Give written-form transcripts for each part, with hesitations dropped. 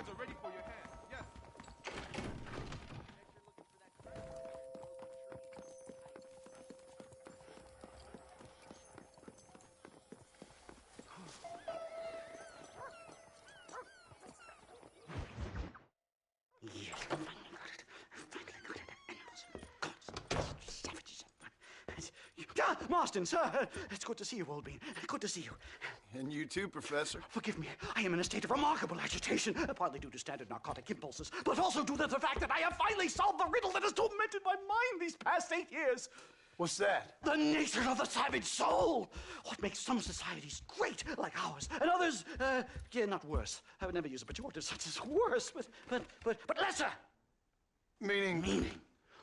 cards are ready for your hand. Yes. Yes, finally got it. Animals. God, savages. Marston, sir. It's good to see you, old bean. Good to see you. And you too, Professor. Forgive me. I am in a state of remarkable agitation, partly due to standard narcotic impulses, but also due to the fact that I have finally solved the riddle that has tormented my mind these past 8 years. What's that? The nature of the savage soul. What makes some societies great, like ours, and others, not worse. I would never use a pejorative such as worse, but lesser. Meaning?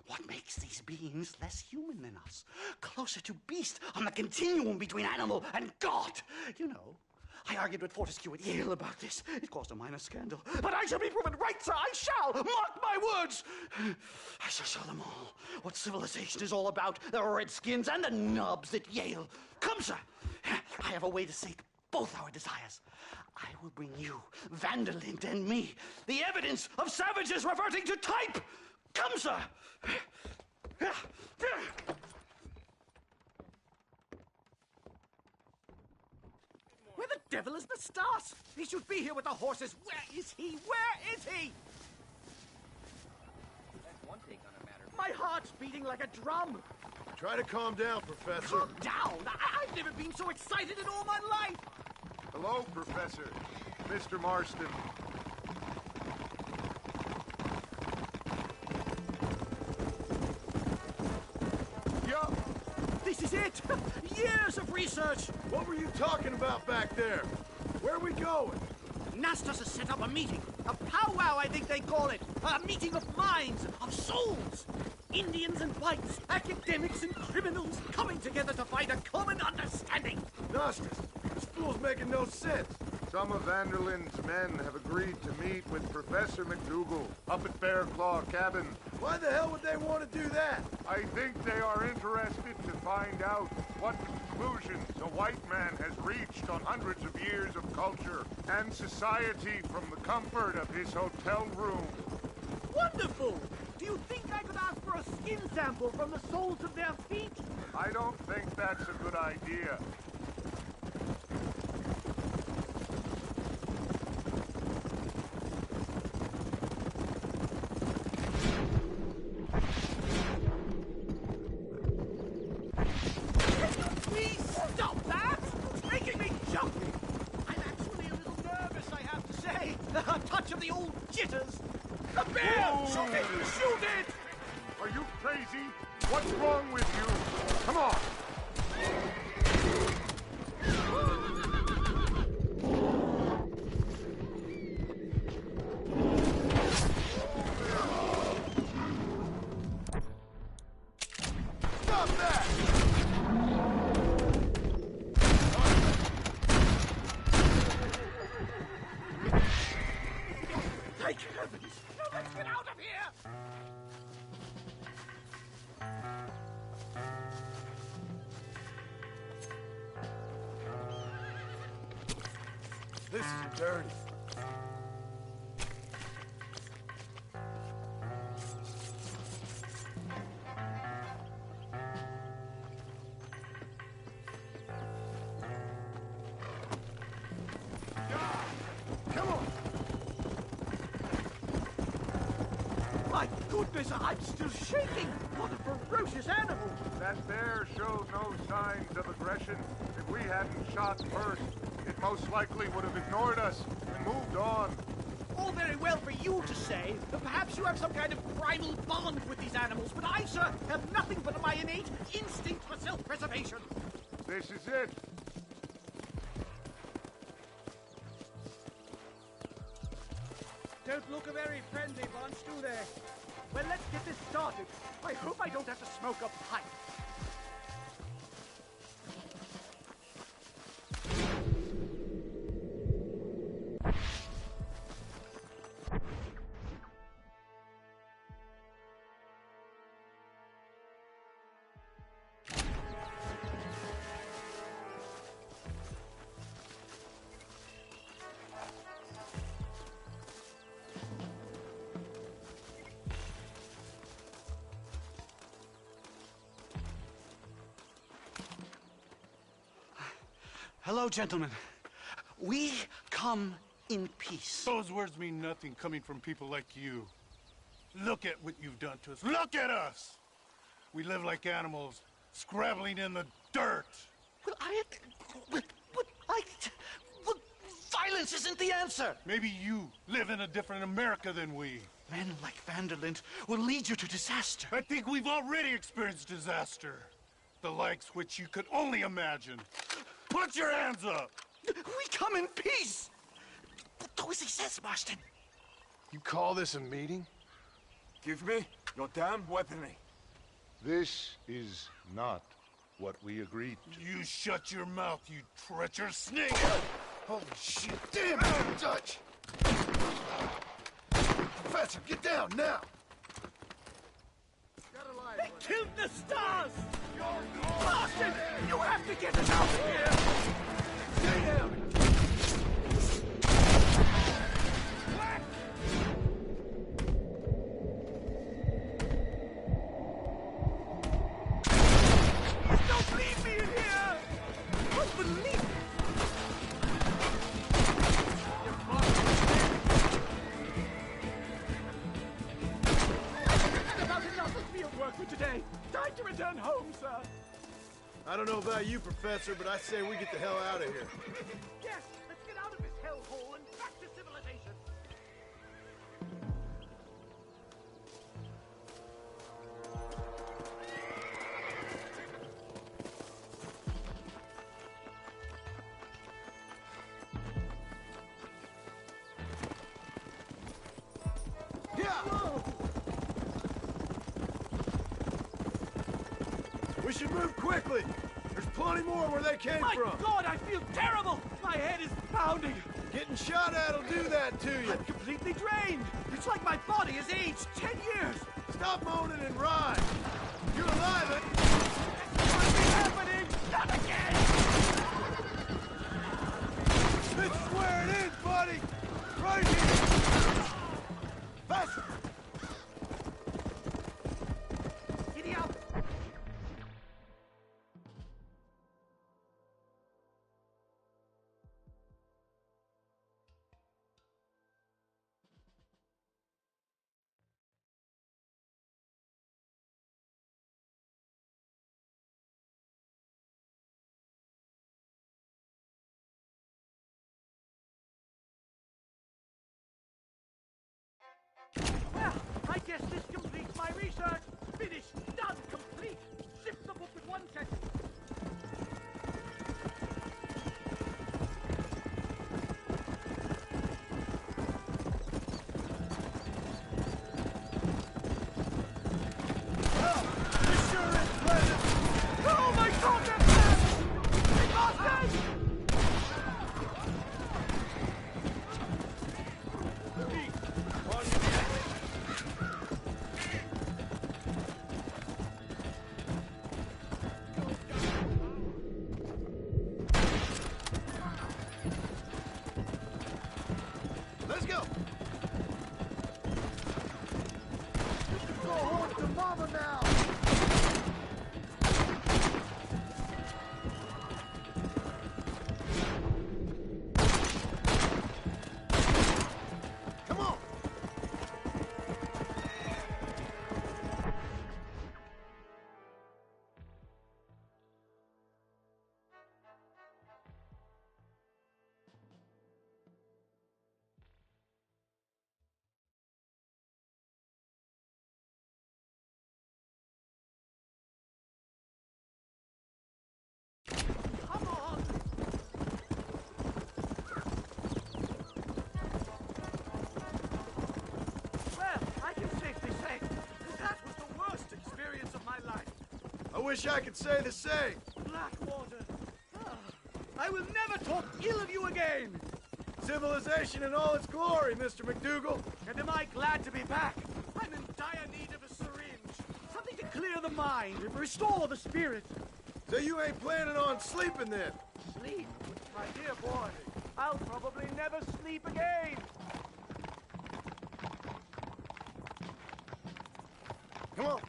What makes these beings less human than us? Closer to beast on the continuum between animal and God. You know, I argued with Fortescue at Yale about this. It caused a minor scandal. But I shall be proven right, sir. I shall. Mark my words. I shall show them all what civilization is all about. The redskins and the nubs at Yale. Come, sir. I have a way to sate both our desires. I will bring you, Vanderlint, and me, the evidence of savages reverting to type. Come, sir. Where the devil is Nastas? He should be here with the horses. Where is he? Where is he? That's one take on a matter. My heart's beating like a drum. Try to calm down, Professor. Calm down. I've never been so excited in all my life. Hello, Professor. Mr. Marston. This is it! Years of research! What were you talking about back there? Where are we going? Nastas has set up a meeting. A powwow, I think they call it. A meeting of minds, of souls. Indians and whites, academics and criminals coming together to find a common understanding. Nastas, this fool's making no sense. Some of Vanderlyn's men have agreed to meet with Professor McDougal up at Bear Claw Cabin. Why the hell would they want to do that? I think they are interested to find out what conclusions a white man has reached on hundreds of years of culture and society from the comfort of his hotel room. Wonderful! Do you think I could ask for a skin sample from the soles of their feet? I don't think that's a good idea. Please stop that! It's making me jump! I'm actually a little nervous, I have to say. A touch of the old jitters. The bear! Whoa. Shoot it! Shoot it! Are you crazy? What's wrong with you? Come on! Stop that! Thank heavens! Now let's get out of here! This is dirty. Come on! My goodness, I'm still shaking! What a ferocious animal! That bear showed no signs of aggression. If we hadn't shot first, it most likely would have ignored us and moved on. All very well for you to say. Perhaps you have some kind of primal bond with these animals, but I, sir, have nothing but my innate instinct for self-preservation. This is it. Don't look a very friendly bunch, do they? Well, let's get this started. I hope I don't have to smoke a pipe. Hello, gentlemen. We come in peace. Those words mean nothing coming from people like you. Look at what you've done to us. Look at us! We live like animals, scrabbling in the dirt. Well, well, violence isn't the answer. Maybe you live in a different America than we. Men like Vanderlint will lead you to disaster. I think we've already experienced disaster. The likes which you could only imagine. Put your hands up! We come in peace! Do as he says, Marston. You call this a meeting? Give me your damn weaponry. This is not what we agreed to. You shut your mouth, you treacherous snake! Holy shit! Damn it, Dutch! Professor, get down now! They killed the stars! Marston, you have to get us out of here! Stay down! Don't leave me in here! Unbelievable! About enough of field work for today. Time to return home, sir. I don't know about you, Professor, but I say we get the hell out of here. Yes, let's get out of this hellhole and back to civilization. We should move quickly. There's plenty more where they came My from. God, I feel terrible! My head is pounding. Getting shot at'll do that to you. I'm completely drained. It's like my body has aged 10 years. Stop moaning and ride. You're alive, eh? What's happening? Not again! This is where it is, buddy. Right here. Faster. Giddy up! Well, I guess this completes my research. Finished, done, complete. Shift the book with 1 second. This sure is pleasant. Oh my God, they're back! Hey, Boston! Let's go. Go home to Mama now. Come on. Come on! Well, I can safely say that was the worst experience of my life. I wish I could say the same. Blackwater. Ah, I will never talk ill of you again. Civilization in all its glory, Mr. McDougal. And am I glad to be back? I'm in dire need of a syringe. Something to clear the mind and restore the spirit. So you ain't planning on sleeping then? Sleep? My dear boy, I'll probably never sleep again. Come on.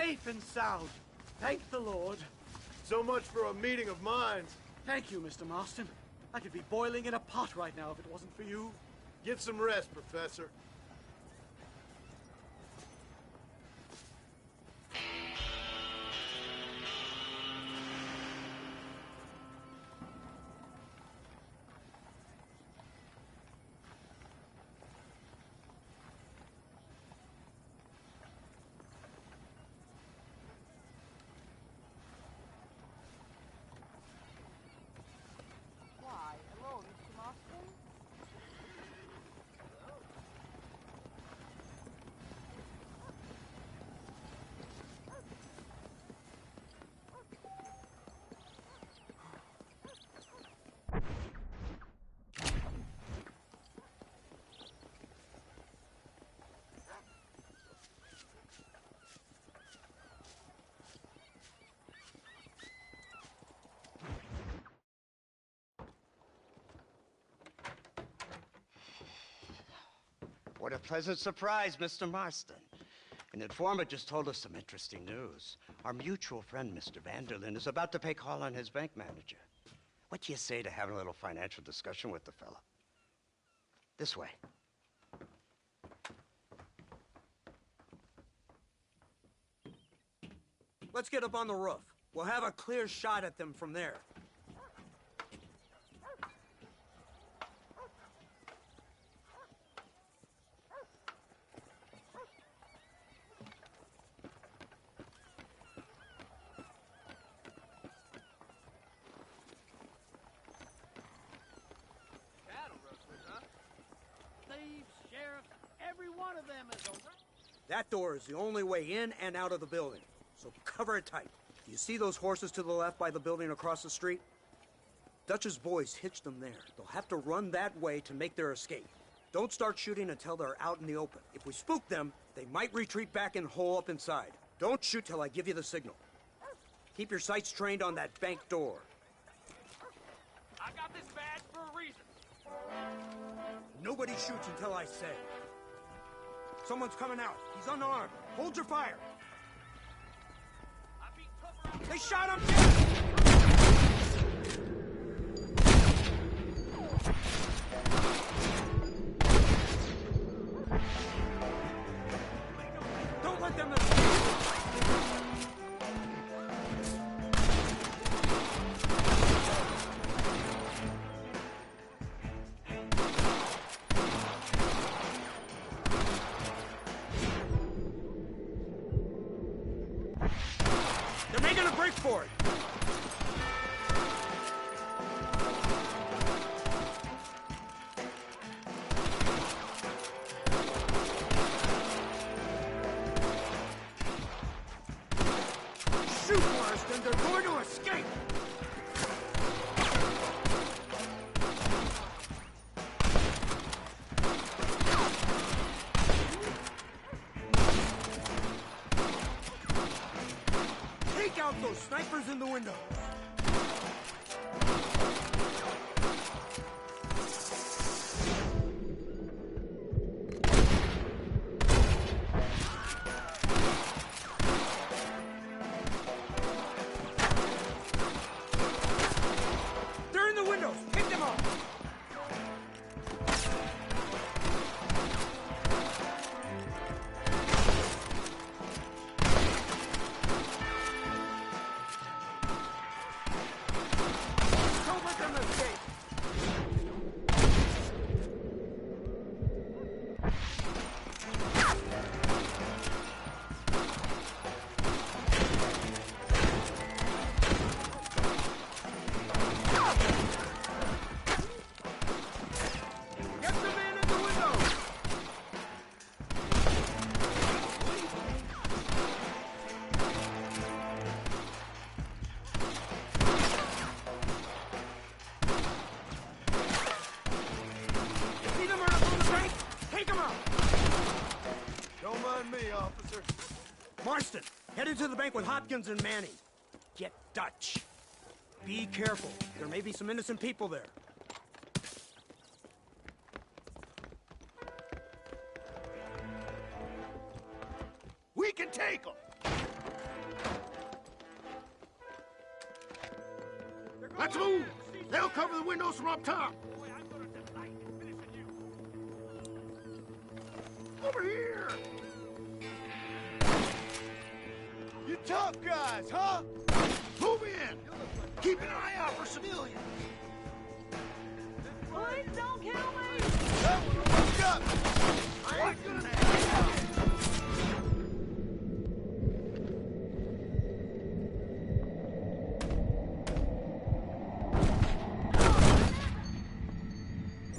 safe and sound. Thank the Lord. So much for a meeting of minds. Thank you, Mr. Marston. I could be boiling in a pot right now if it wasn't for you. Get some rest, Professor. Why, hello, Mr. Marston? What a pleasant surprise, Mr. Marston. An informant just told us some interesting news. Our mutual friend, Mr. Vanderlyn, is about to pay call on his bank manager. What do you say to having a little financial discussion with the fella? This way. Let's get up on the roof. We'll have a clear shot at them from there. Cattle rustlers, huh? Thieves, sheriffs, every one of them is a... That door is the only way in and out of the building, so cover it tight. You see those horses to the left by the building across the street? Dutch's boys hitched them there. They'll have to run that way to make their escape. Don't start shooting until they're out in the open. If we spook them, they might retreat back and hole up inside. Don't shoot till I give you the signal. Keep your sights trained on that bank door. I got this badge for a reason. Nobody shoots until I say. Someone's coming out. He's unarmed. Hold your fire. I beat cover. They shot him dead! Don't let them escape! They're making a break for it! Shoot, Marston! They're going to escape! Take out those snipers in the window! They're in the windows! Take them off! Don't let them escape! Get the man in the window! See them run up on the bank? Take them out! Don't mind me, officer. Marston, head into the bank with Hopkins and Manning. Get Dutch. Be careful. There may be some innocent people there. We can take them! Let's move! They'll cover the windows from up top! Boy, I'm gonna delight in finishing you. Over here! You tough guys, huh? Move in! Keep an eye out for civilians! Please don't kill me! That one will wake up! I ain't gonna...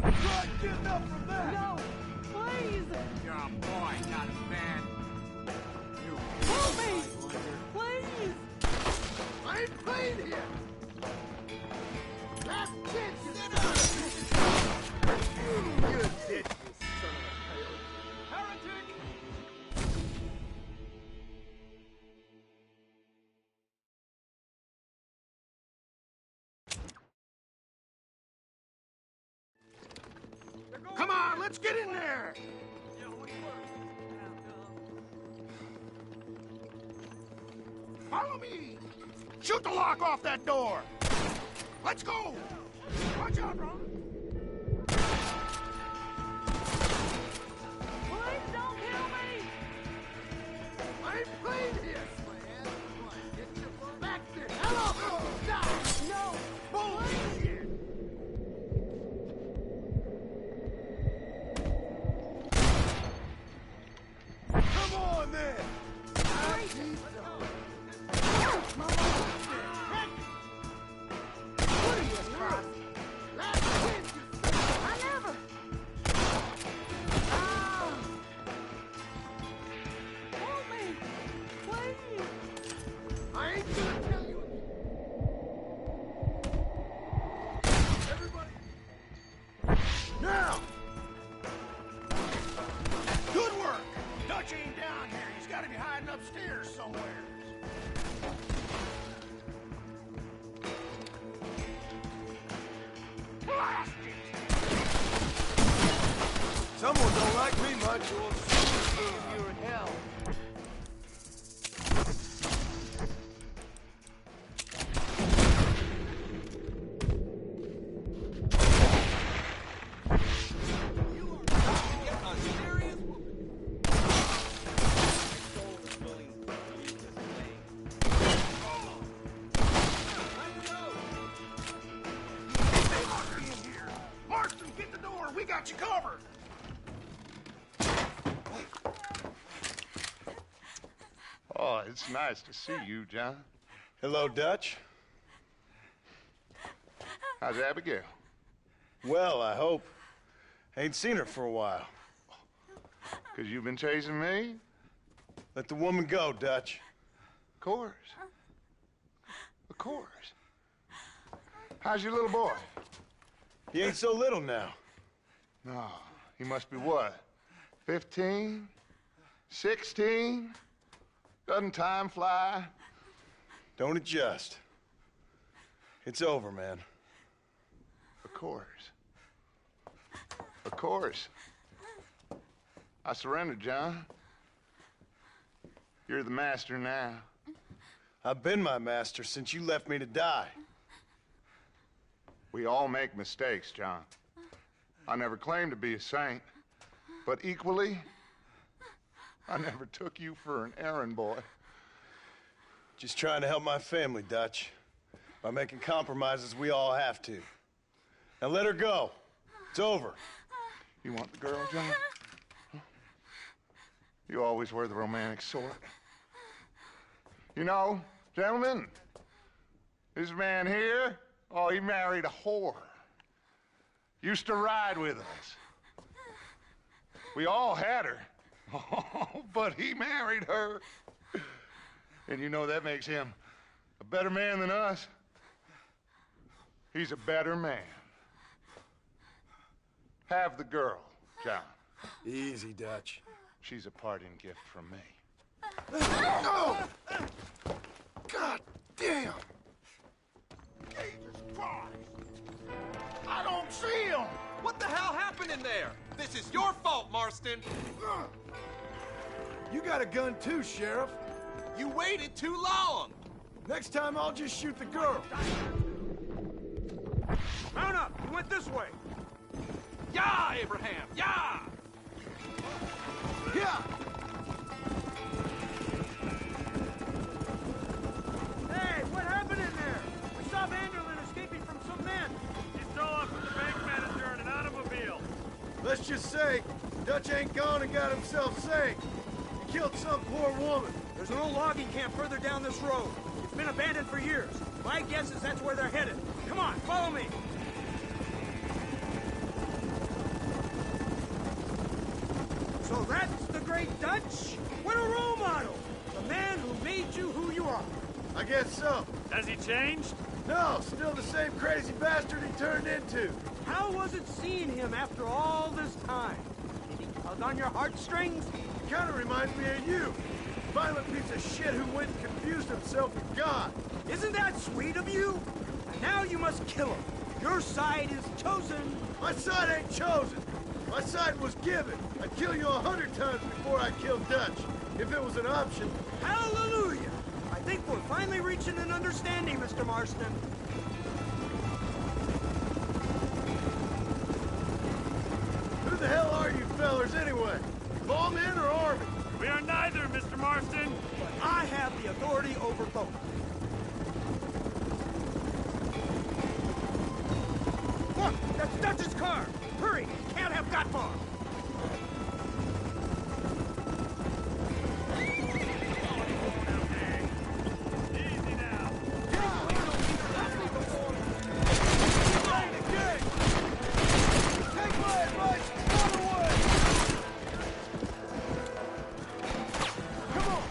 Try getting up from that! No! Please! You're a boy, not a man. You Help me! Please! I ain't playing here! Last chance, sit down! You did, you son of a Heretic! Come on, let's get in there! Follow me! Shoot the lock off that door! Let's go! Watch out, Ron! Please don't kill me! I ain't playing here! Get your butt back there! Hello! Die! No! Bullshit! Come on, then! I never! Help me! Please! I ain't gonna tell you. Everybody. Now. Good work. Dutch ain't down here. He's got to be hiding upstairs somewhere. Blast it! Someone don't like me much. You're in hell. Marston, get the door. We got you covered. Oh, it's nice to see you, John. Hello, Dutch. How's Abigail? Well, I hope. Ain't seen her for a while. 'Cause you've been chasing me? Let the woman go, Dutch. Of course. Of course. How's your little boy? He ain't so little now. No, he must be what? 15? 16? Doesn't time fly? Don't adjust. It's over, man. Of course. Of course. I surrendered, John. You're the master now. I've been my master since you left me to die. We all make mistakes, John. I never claimed to be a saint, but equally, I never took you for an errand boy. Just trying to help my family, Dutch. By making compromises we all have to. Now let her go. It's over. You want the girl, John? Huh? You always were the romantic sort. You know, gentlemen, this man here, oh, he married a whore. Used to ride with us. We all had her. Oh, but he married her. And you know that makes him a better man than us. He's a better man. Have the girl, John. Easy, Dutch. She's a parting gift from me. No! God damn! Jesus Christ! I don't see him! What the hell happened in there? This is your fault, Marston. You got a gun too, Sheriff. You waited too long. Next time I'll just shoot the girl. Mount up! You went this way! Yeah, Abraham! Yeah! Yeah! Hey, what happened in there? We saw Vanderlyn escaping from some men. He stole off with the bank manager in an automobile. Let's just say, Dutch ain't gone and got himself saved. He killed some poor woman. There's an old logging camp further down this road. It's been abandoned for years. My guess is that's where they're headed. Come on, follow me. So that's the great Dutch? What a role model! The man who made you who you are. I guess so. Has he changed? No, still the same crazy bastard he turned into. How was it seeing him after all this time? Did he tug on your heartstrings? Kind of reminds me of you. Violent piece of shit who went and confused himself with God. Isn't that sweet of you? And now you must kill him. Your side is chosen. My side ain't chosen. My side was given. I'd kill you 100 times before I killed Dutch. If it was an option. Hallelujah! I think we're finally reaching an understanding, Mr. Marston. Who the hell are you fellers anyway? Lawmen or army? We are neither, Mr. Marston. But I have the authority over both. Look, that's Dutch's car. Hurry, he can't have got far. Easy now. Take my advice, run away! Come on!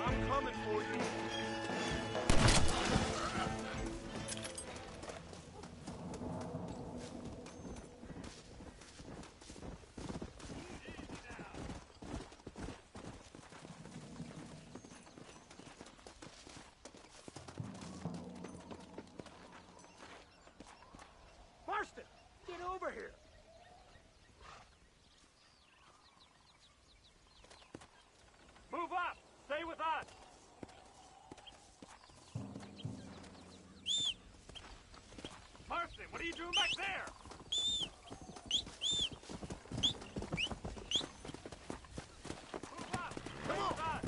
I'm coming for you. Marston, get over here. Move up! Stay with us! Marston, what are you doing back there? Move up! Stay with us!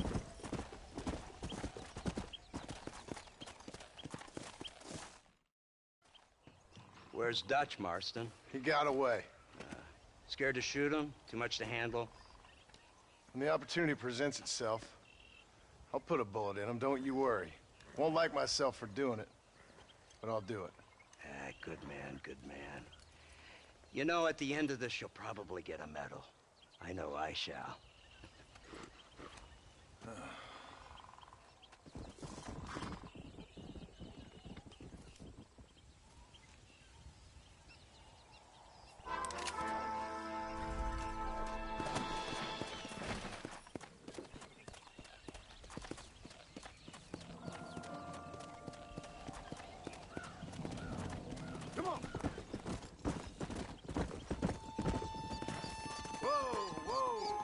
Where's Dutch, Marston? He got away. Scared to shoot him? Too much to handle? When the opportunity presents itself, I'll put a bullet in him, don't you worry. Won't like myself for doing it, but I'll do it. Ah, good man, good man. You know, at the end of this, you'll probably get a medal. I know I shall. Come on! Whoa, whoa!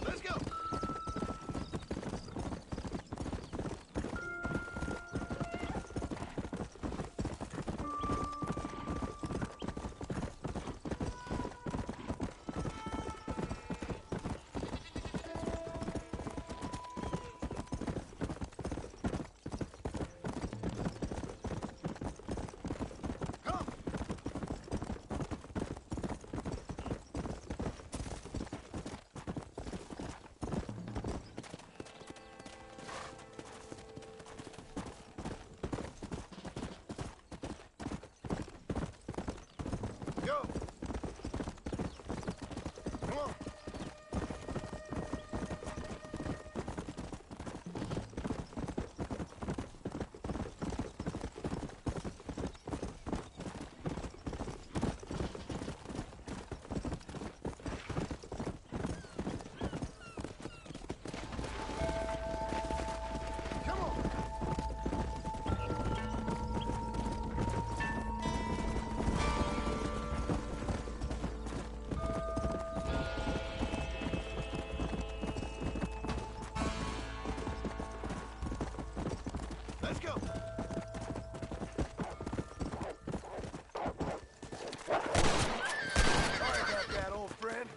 Let's go! Come! Go! Come on! Come on! Let's go! Sorry about that, old friend.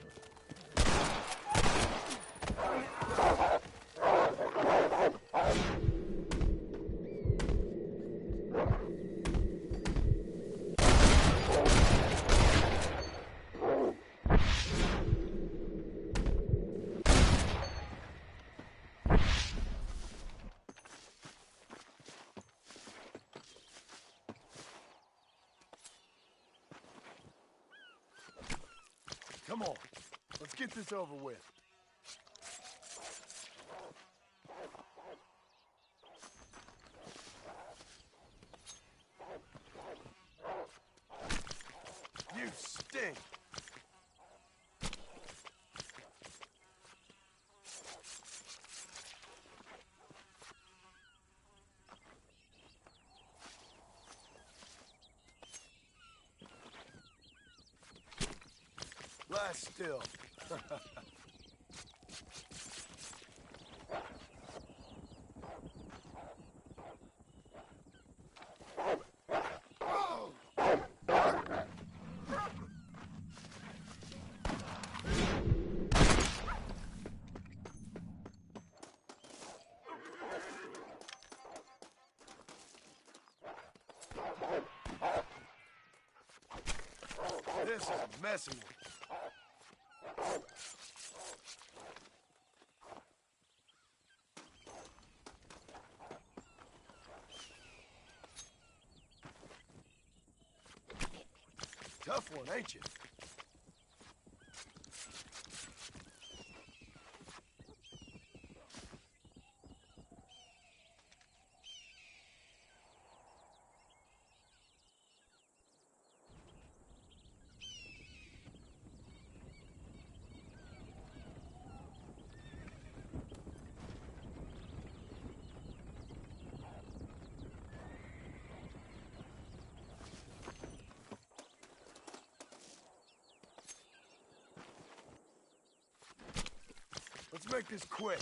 Come on, let's get this over with. You stink. Lie still. This is a messy one. Tough one, ain't you? Let's make this quick.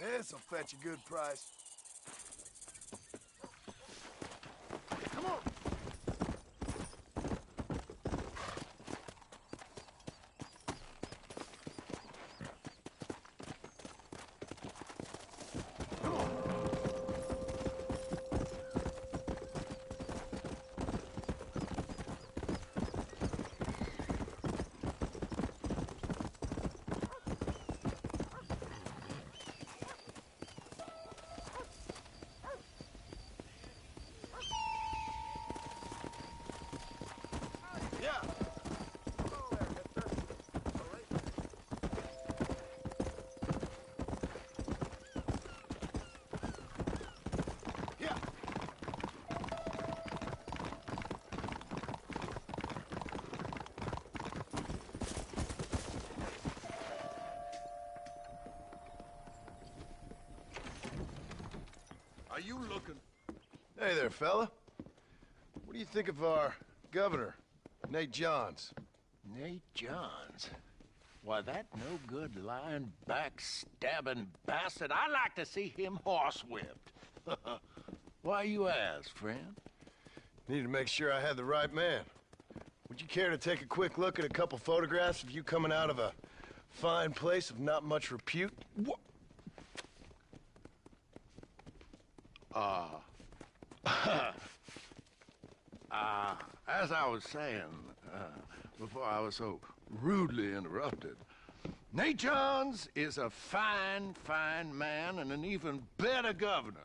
This'll fetch a good price. Come on! Are you looking? Hey there, fella. What do you think of our governor, Nate Johns? Nate Johns? Why, that no-good, lying, backstabbing bastard, I'd like to see him horsewhipped. Why you ask, friend? Need to make sure I had the right man. Would you care to take a quick look at a couple photographs of you coming out of a fine place of not much repute? What? As I was saying, before I was so rudely interrupted, Nate Johns is a fine, fine man and an even better governor.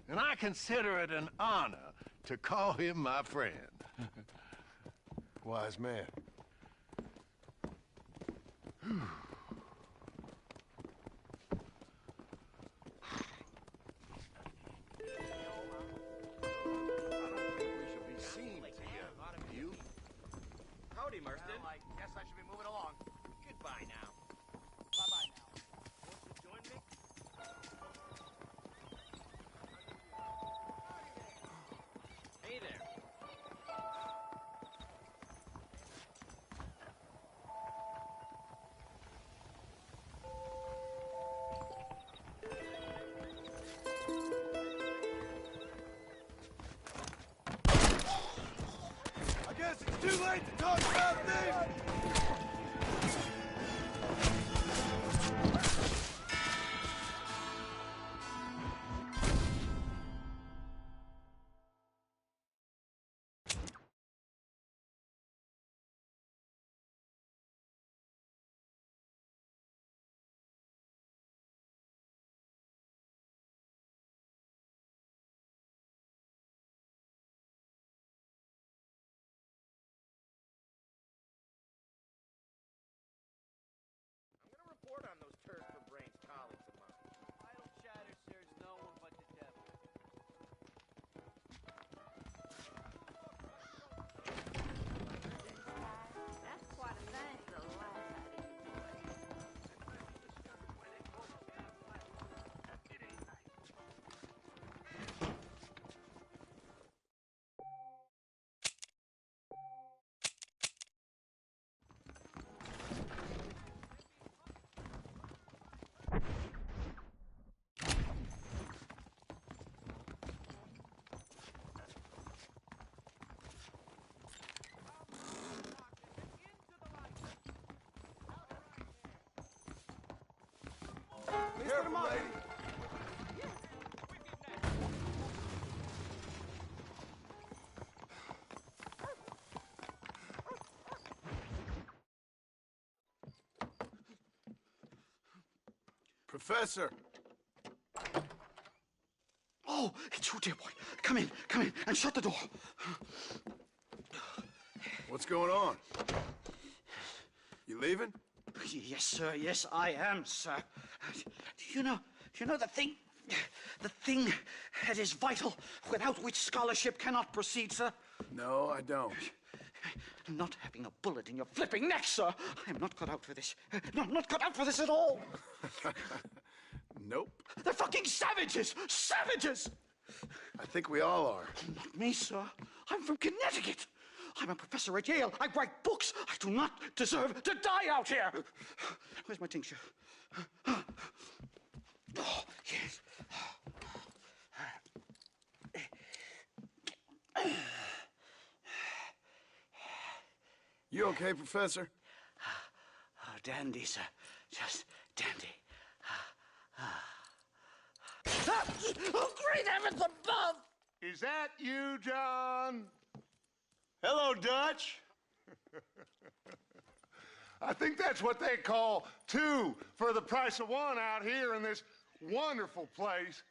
And I consider it an honor to call him my friend. Wise man. Howdy, Marston. Well, I guess I should be moving along. Goodbye now. Bye-bye now. Want to join me? Hey there. I guess it's too late to talk about things! Careful, lady. Professor! Oh, it's you, dear boy. Come in, and shut the door. What's going on? You leaving? Yes, sir. Yes, I am, sir. You know the thing that is vital, without which scholarship cannot proceed, sir? No, I don't. Not having a bullet in your flipping neck, sir. I am not cut out for this. No, I'm not cut out for this at all. Nope. They're fucking savages! Savages! I think we all are. Not me, sir. I'm from Connecticut. I'm a professor at Yale. I write books. I do not deserve to die out here. Where's my tincture? Oh, yes. You okay, Professor? Oh, dandy, sir. Just dandy. Oh, great heavens above! Is that you, John? Hello, Dutch. I think that's what they call two for the price of one out here in this wonderful place.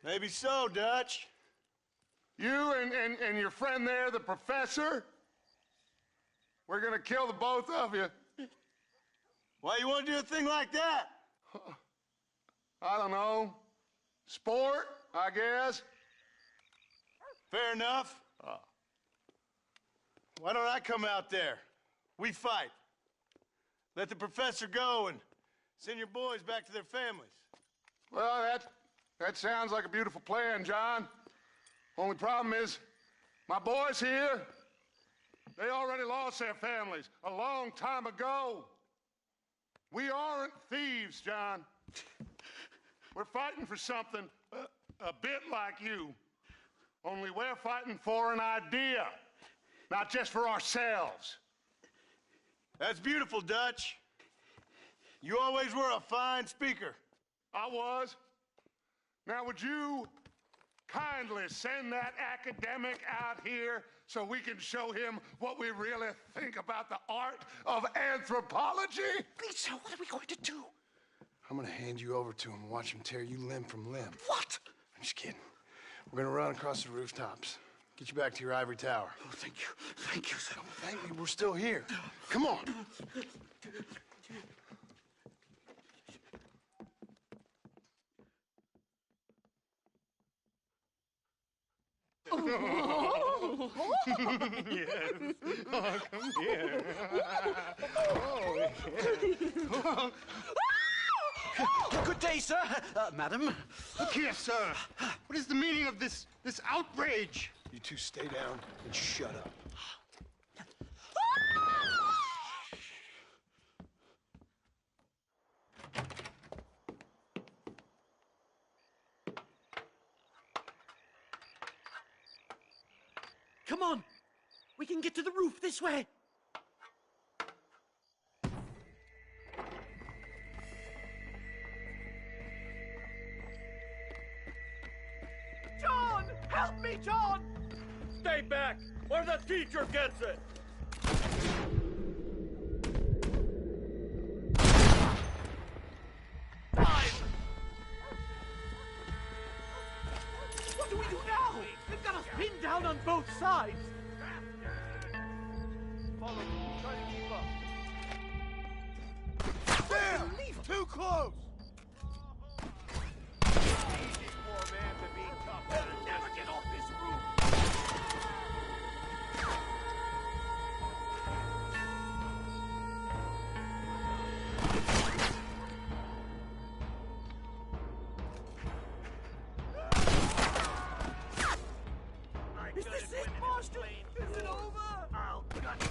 Maybe so, Dutch. You and your friend there, the professor, we're gonna kill the both of you. Why you want to do a thing like that? I don't know. Sport, I guess. Fair enough. Why don't I come out there? We fight. Let the professor go and send your boys back to their families. Well, that sounds like a beautiful plan, John. Only problem is, my boys here, they already lost their families a long time ago. We aren't thieves, John. We're fighting for something a bit like you. Only we're fighting for an idea, not just for ourselves. That's beautiful, Dutch. You always were a fine speaker. I was. Now, would you kindly send that academic out here so we can show him what we really think about the art of anthropology? Please, sir, what are we going to do? I'm gonna hand you over to him and watch him tear you limb from limb. What? I'm just kidding. We're gonna run across the rooftops. Get you back to your ivory tower. Oh, thank you. Thank you, sir. Don't thank me, we're still here. Come on. Yes. Oh, come here. Good day, sir. Madam. Look here, sir. What is the meaning of this outrage? You two stay down and shut up. Come on. We can get to the roof this way. John! Help me, John! Stay back, or the teacher gets it! What do we do now? They've got us pinned down on both sides! Follow me. Try to keep up. There! Too close! Easy, poor man, to be tough. Better never get off this roof. Is this it, Marston? Is it over? I'll gut you.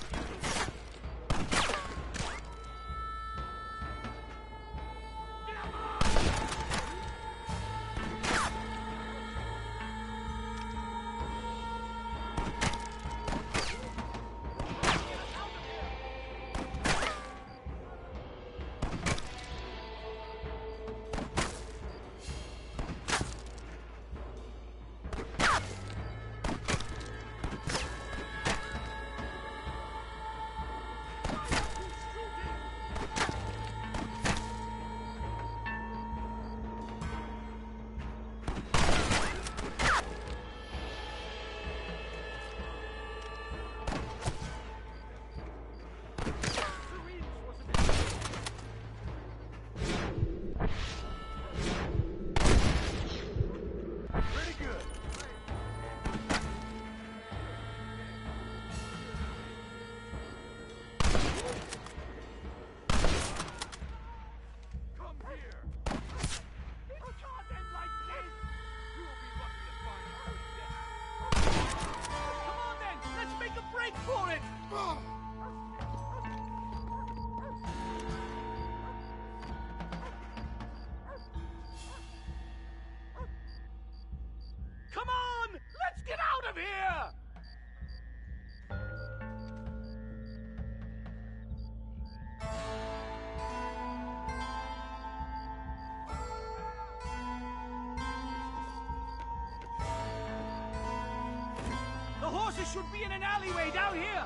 This should be in an alleyway down here.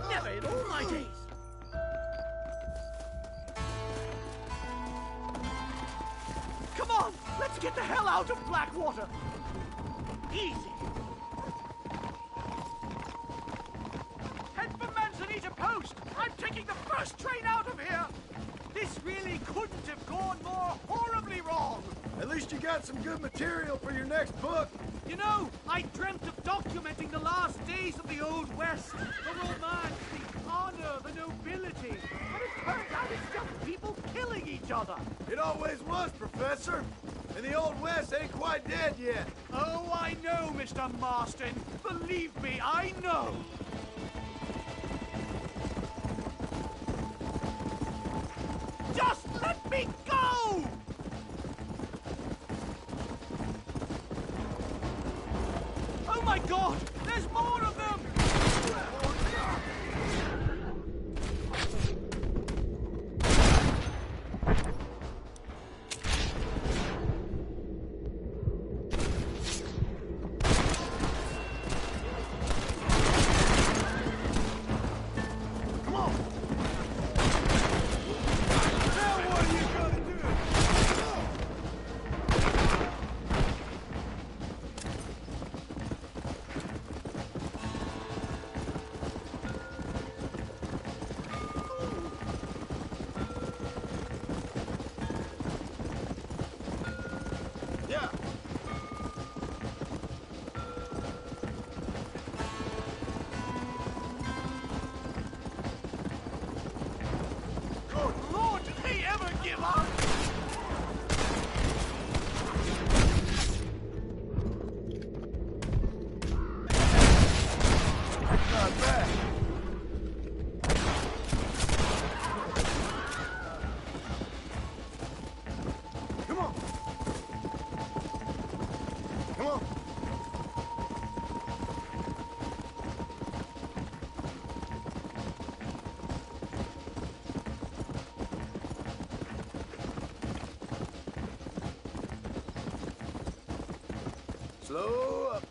Never in all my days. Come on, let's get the hell out of Blackwater. Easy. Head for Manzanita Post. I'm taking the first train out of here. This really couldn't have gone more horribly wrong. At least you got some good material for your next book. You know, I dreamt of documenting the last days of the Old West. The romance, the honor, the nobility. But it turns out it's just people killing each other. It always was, Professor. And the Old West ain't quite dead yet. Oh, I know, Mr. Marston. Believe me, I know. Just let me go! Oh my God! There's more of them! Slow up.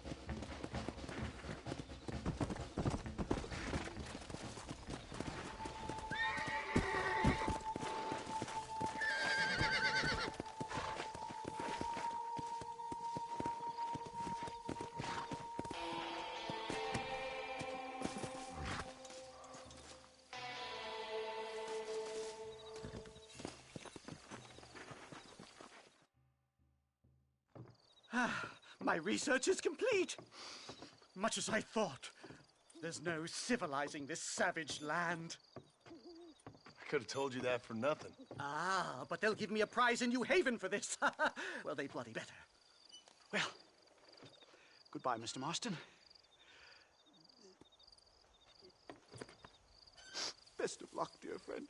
My research is complete. Much as I thought. There's no civilizing this savage land. I could have told you that for nothing. Ah, but they'll give me a prize in New Haven for this. Well, they bloody better. Well, goodbye, Mr. Marston. Best of luck, dear friend.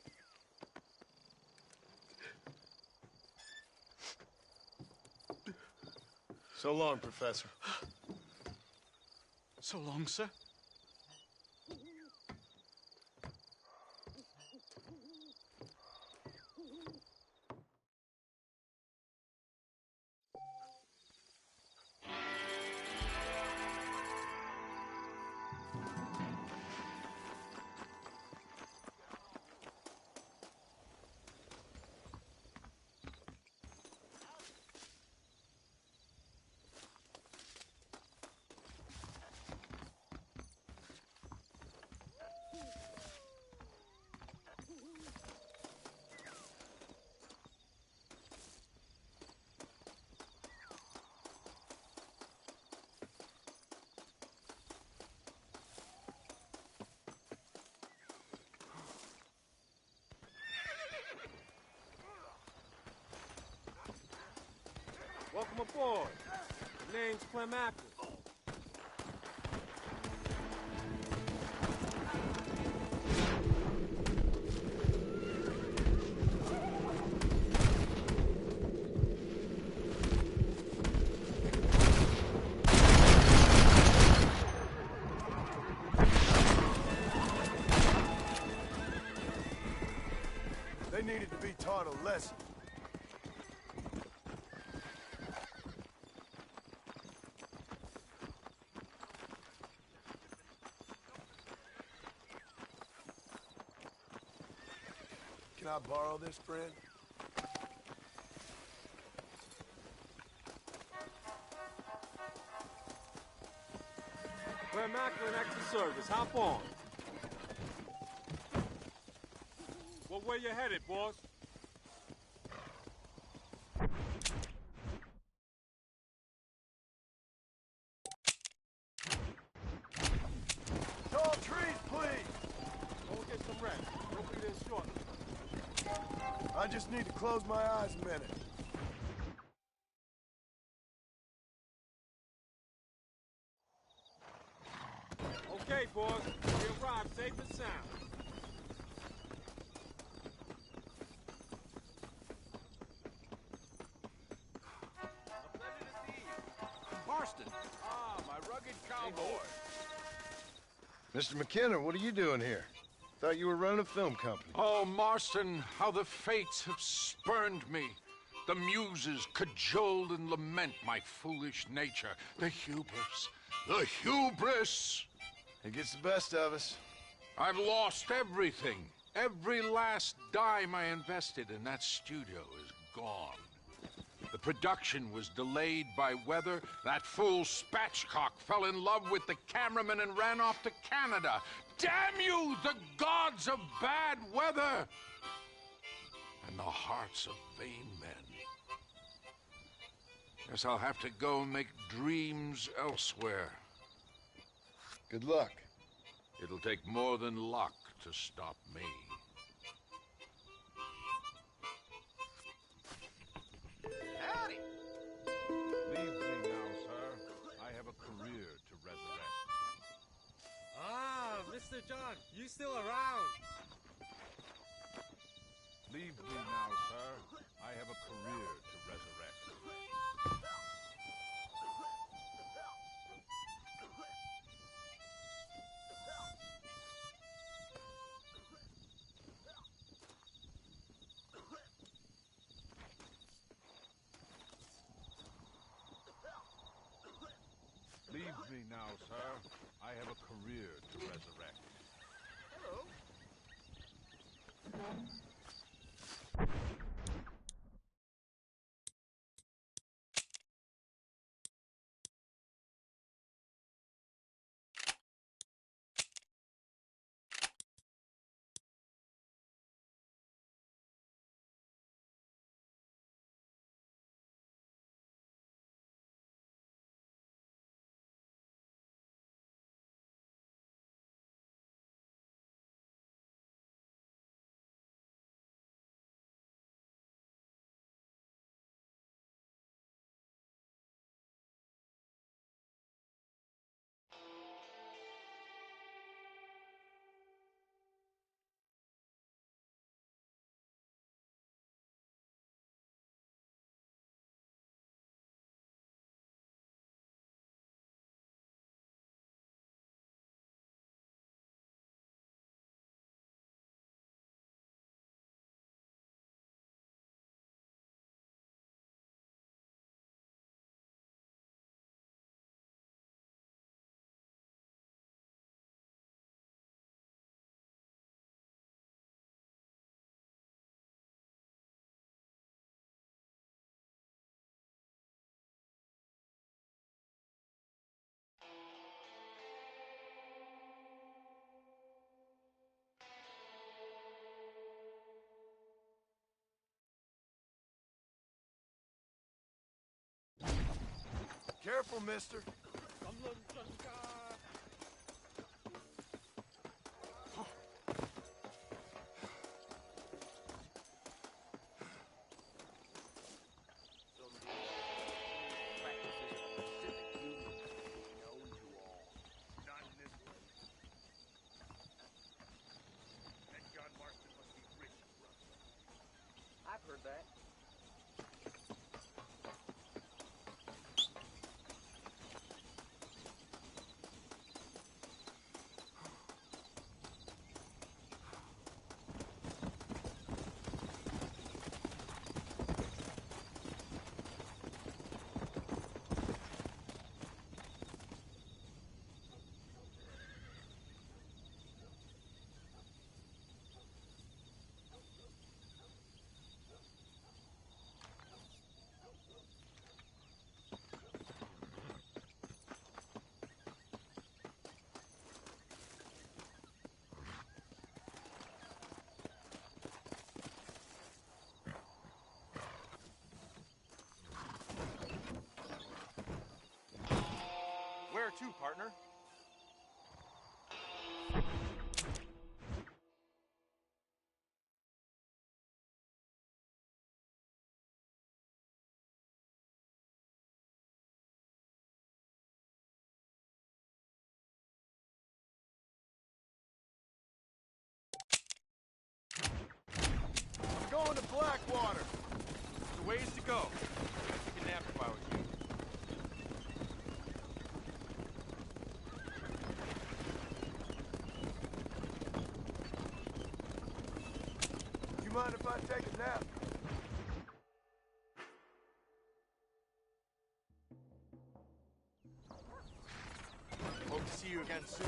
So long, Professor. So long, sir. Welcome aboard. The name's Clem Atkins. They needed to be taught a lesson. Can I borrow this, friend? We're Macklin extra service. Hop on. Well, where you headed, boss? Tall trees, please! Go get some rest. We'll be there shortly. I just need to close my eyes a minute. Okay, boss. We arrived safe and sound. A pleasure to see you. Marston! Ah, my rugged cowboy. Mr. McKenna, what are you doing here? Thought you were running a film company. Oh, Marston, how the fates have spurned me. The muses cajole and lament my foolish nature. The hubris. The hubris! It gets the best of us. I've lost everything. Every last dime I invested in that studio is gone. The production was delayed by weather. That fool Spatchcock fell in love with the cameraman and ran off to Canada. Damn you, the gods of bad weather! And the hearts of vain men. Guess I'll have to go and make dreams elsewhere. Good luck. It'll take more than luck to stop me. Howdy! Leave me now, sir. I have a career to resurrect. Ah, Mr. John, you still around? Leave me now, sir. I have a career to resurrect. Leave me now, sir. I have a career to resurrect. Hello. Careful, mister. I've heard that. too, partner. I'm going to Blackwater. There's a ways to go. Take a nap if I was you. You mind if I take a nap? Hope to see you again soon.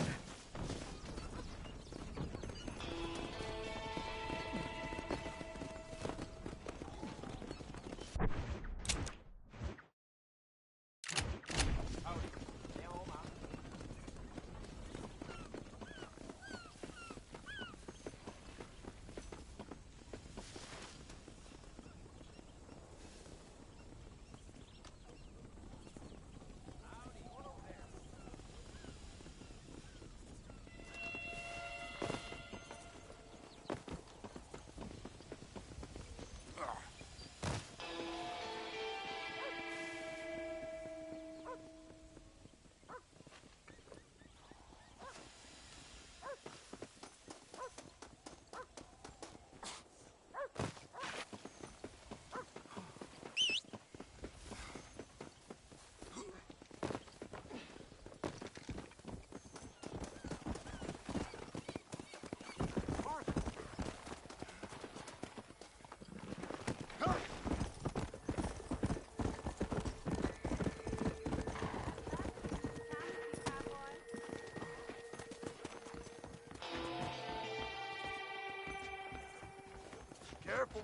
Careful.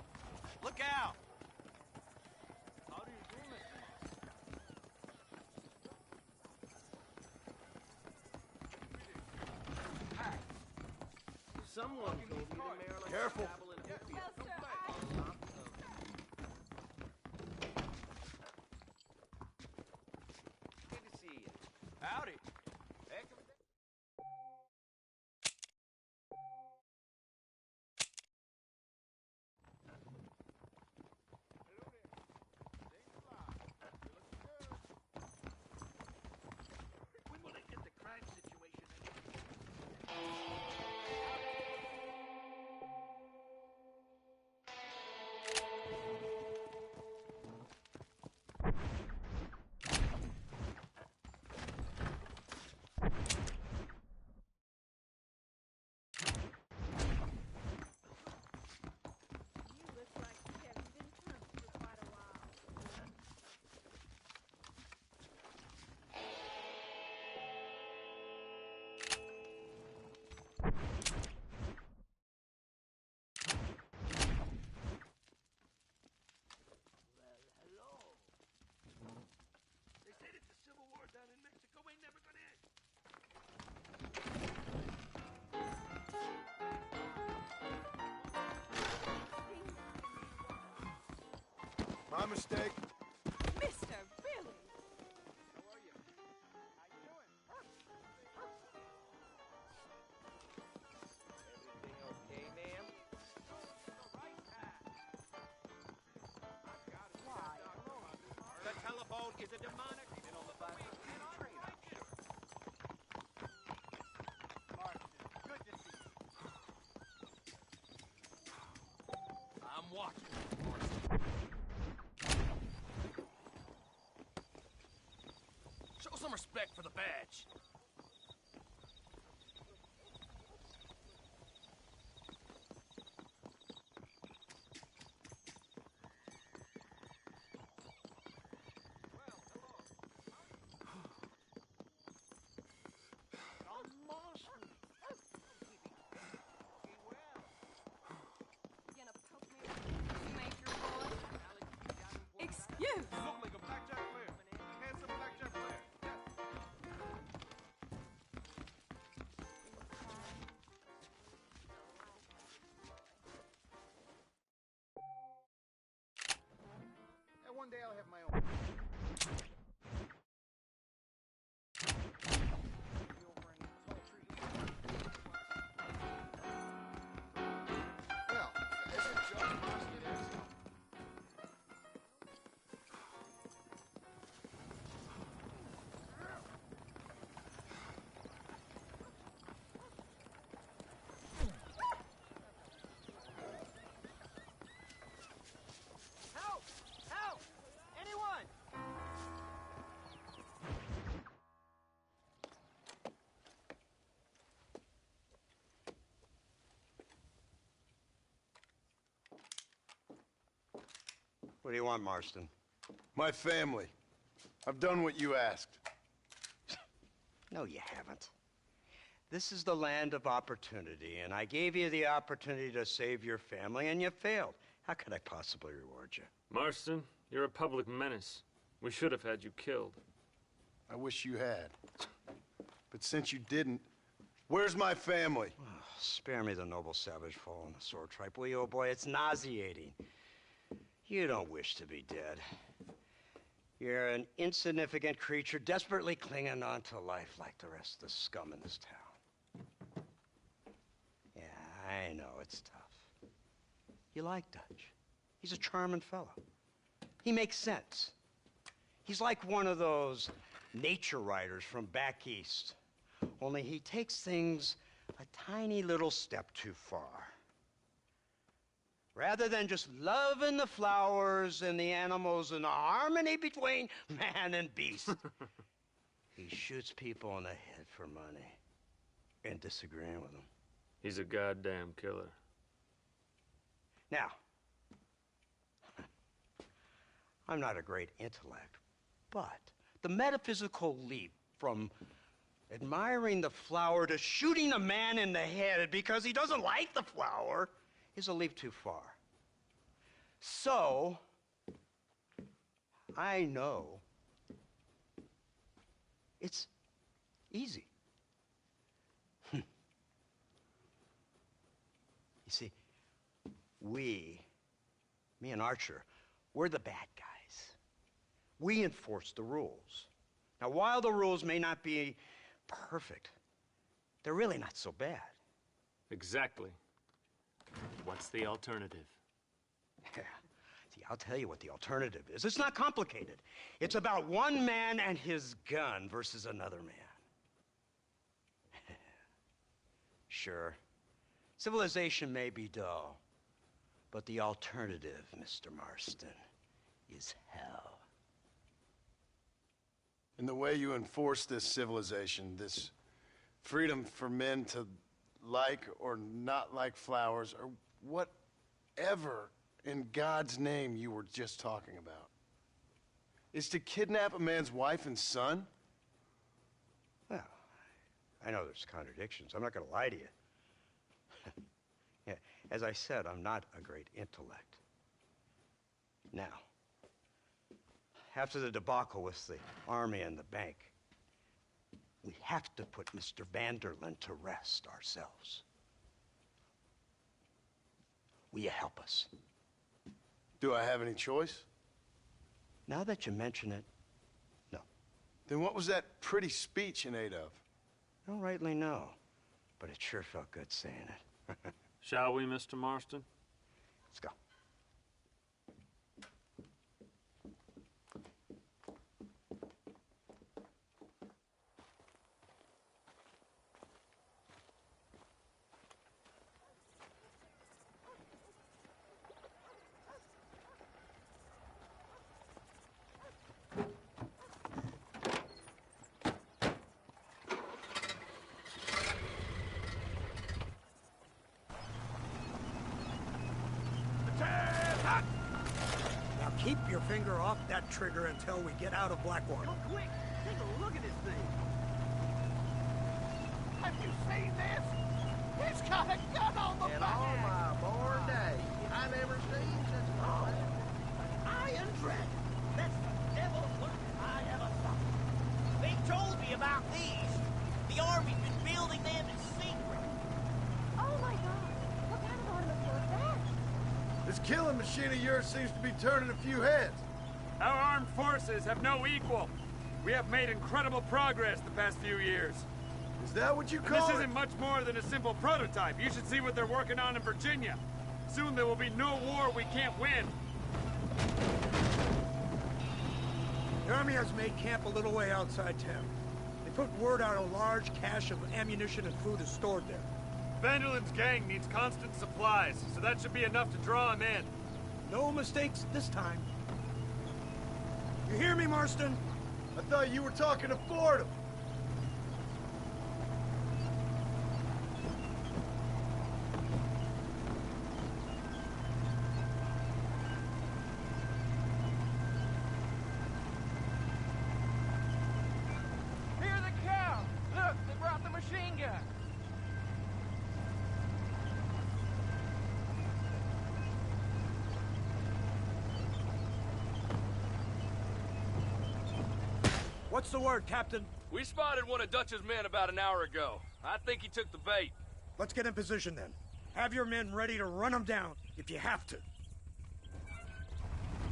Look out! Someone told me that Maryland Careful. dabble in opium. Good to see you. Howdy. Heck of a day. We want to get the crime situation. You look like you haven't been drunk for quite a while. They said if the Civil War down in Mexico ain't never gonna end. My mistake. Mister, really? Everything okay, ma'am? The telephone is a demonic. I'm watching. Show some respect for the badge. You gonna poke me with a major boy? Excuse! Look like a blackjack player. Handsome blackjack player. And one day I'll have my own. What do you want, Marston? My family. I've done what you asked. No, you haven't. This is the land of opportunity, and I gave you the opportunity to save your family, and you failed. How could I possibly reward you? Marston, you're a public menace. We should have had you killed. I wish you had. But since you didn't, where's my family? Oh, spare me the noble savage fall on the sword tripe, will you, old boy? It's nauseating. You don't wish to be dead. You're an insignificant creature desperately clinging on to life like the rest of the scum in this town. Yeah, I know, it's tough. You like Dutch. He's a charming fellow. He makes sense. He's like one of those nature writers from back east. Only he takes things a tiny little step too far. Rather than just loving the flowers and the animals and the harmony between man and beast, he shoots people in the head for money and disagreeing with them. He's a goddamn killer. Now, I'm not a great intellect, but the metaphysical leap from admiring the flower to shooting a man in the head because he doesn't like the flower is a leap too far. So, I know it's easy. You see, me and Archer, we're the bad guys. We enforce the rules. Now, while the rules may not be perfect, they're really not so bad. Exactly. What's the alternative? Yeah. See, I'll tell you what the alternative is. It's not complicated. It's about one man and his gun versus another man. Sure, civilization may be dull, but the alternative, Mr. Marston, is hell. And the way you enforce this civilization, this freedom for men to like or not like flowers, or whatever in God's name you were just talking about, is to kidnap a man's wife and son? Well, I know there's contradictions. I'm not going to lie to you. Yeah, as I said, I'm not a great intellect. Now, after the debacle with the army and the bank, we have to put Mr. Vanderlyn to rest ourselves. Will you help us? Do I have any choice? Now that you mention it, no. Then what was that pretty speech in aid of? I don't rightly know, but it sure felt good saying it. Shall we, Mr. Marston? Let's go. Now keep your finger off that trigger until we get out of Blackwater. Oh, quick! Take a look at this thing! Have you seen this? He's got a gun on the In back! all my born days, I never seen such a thing. Iron Dragon! That's the devil's work I ever saw. They told me about these. The Army's been building them in secret. Oh my god! What kind of automobile is that? This killing machine of yours seems to be turning a few heads. Our armed forces have no equal. We have made incredible progress the past few years. Is that what you And call this it? isn't much more than a simple prototype. You should see what they're working on in Virginia. Soon there will be no war we can't win. The Army has made camp a little way outside town. They put word out a large cache of ammunition and food is stored there. Vanderlyn's gang needs constant supplies, so that should be enough to draw him in. No mistakes this time. You hear me, Marston? I thought you were talking to Fordham. machine gun. What's the word, Captain? We spotted one of Dutch's men about an hour ago. I think he took the bait. Let's get in position then. Have your men ready to run them down if you have to.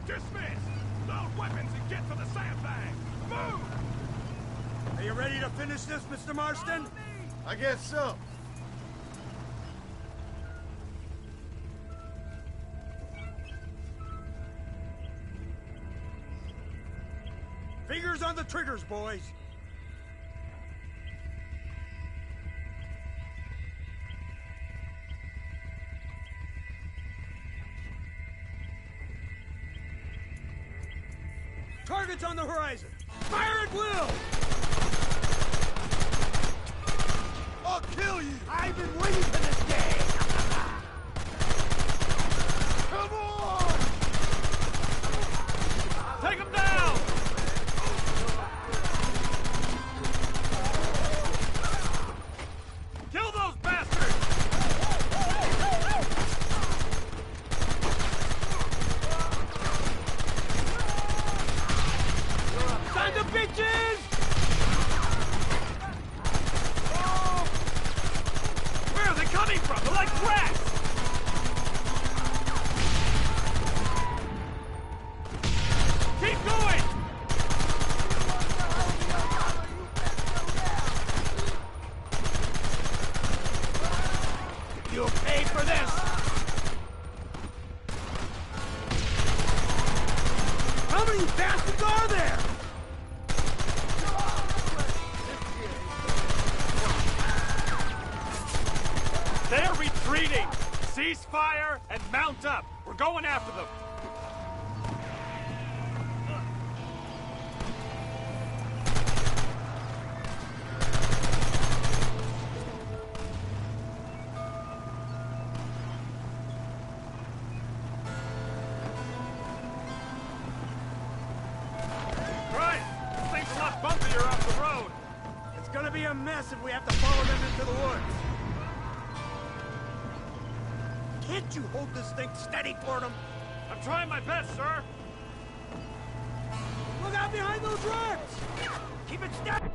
Dismiss! Load weapons and get to the sandbag! Move! Are you ready to finish this, Mr. Marston? I guess so. Fingers on the triggers, boys. Targets on the horizon. Fire at will! I'll kill you! I've been waiting for this day! Come on! Take him down! Kill those bastards! Sons of bitches! Where are they coming from? They're like rats! Keep going! You'll pay for this! How many bastards are there? They're retreating! Cease fire and mount up! We're going after them! Christ! This thing's a lot bumpier off the road! It's gonna be a mess if we have to follow them into the woods. Can't you hold this thing steady toward them? I'm trying my best, sir! Look out behind those rocks! Keep it steady!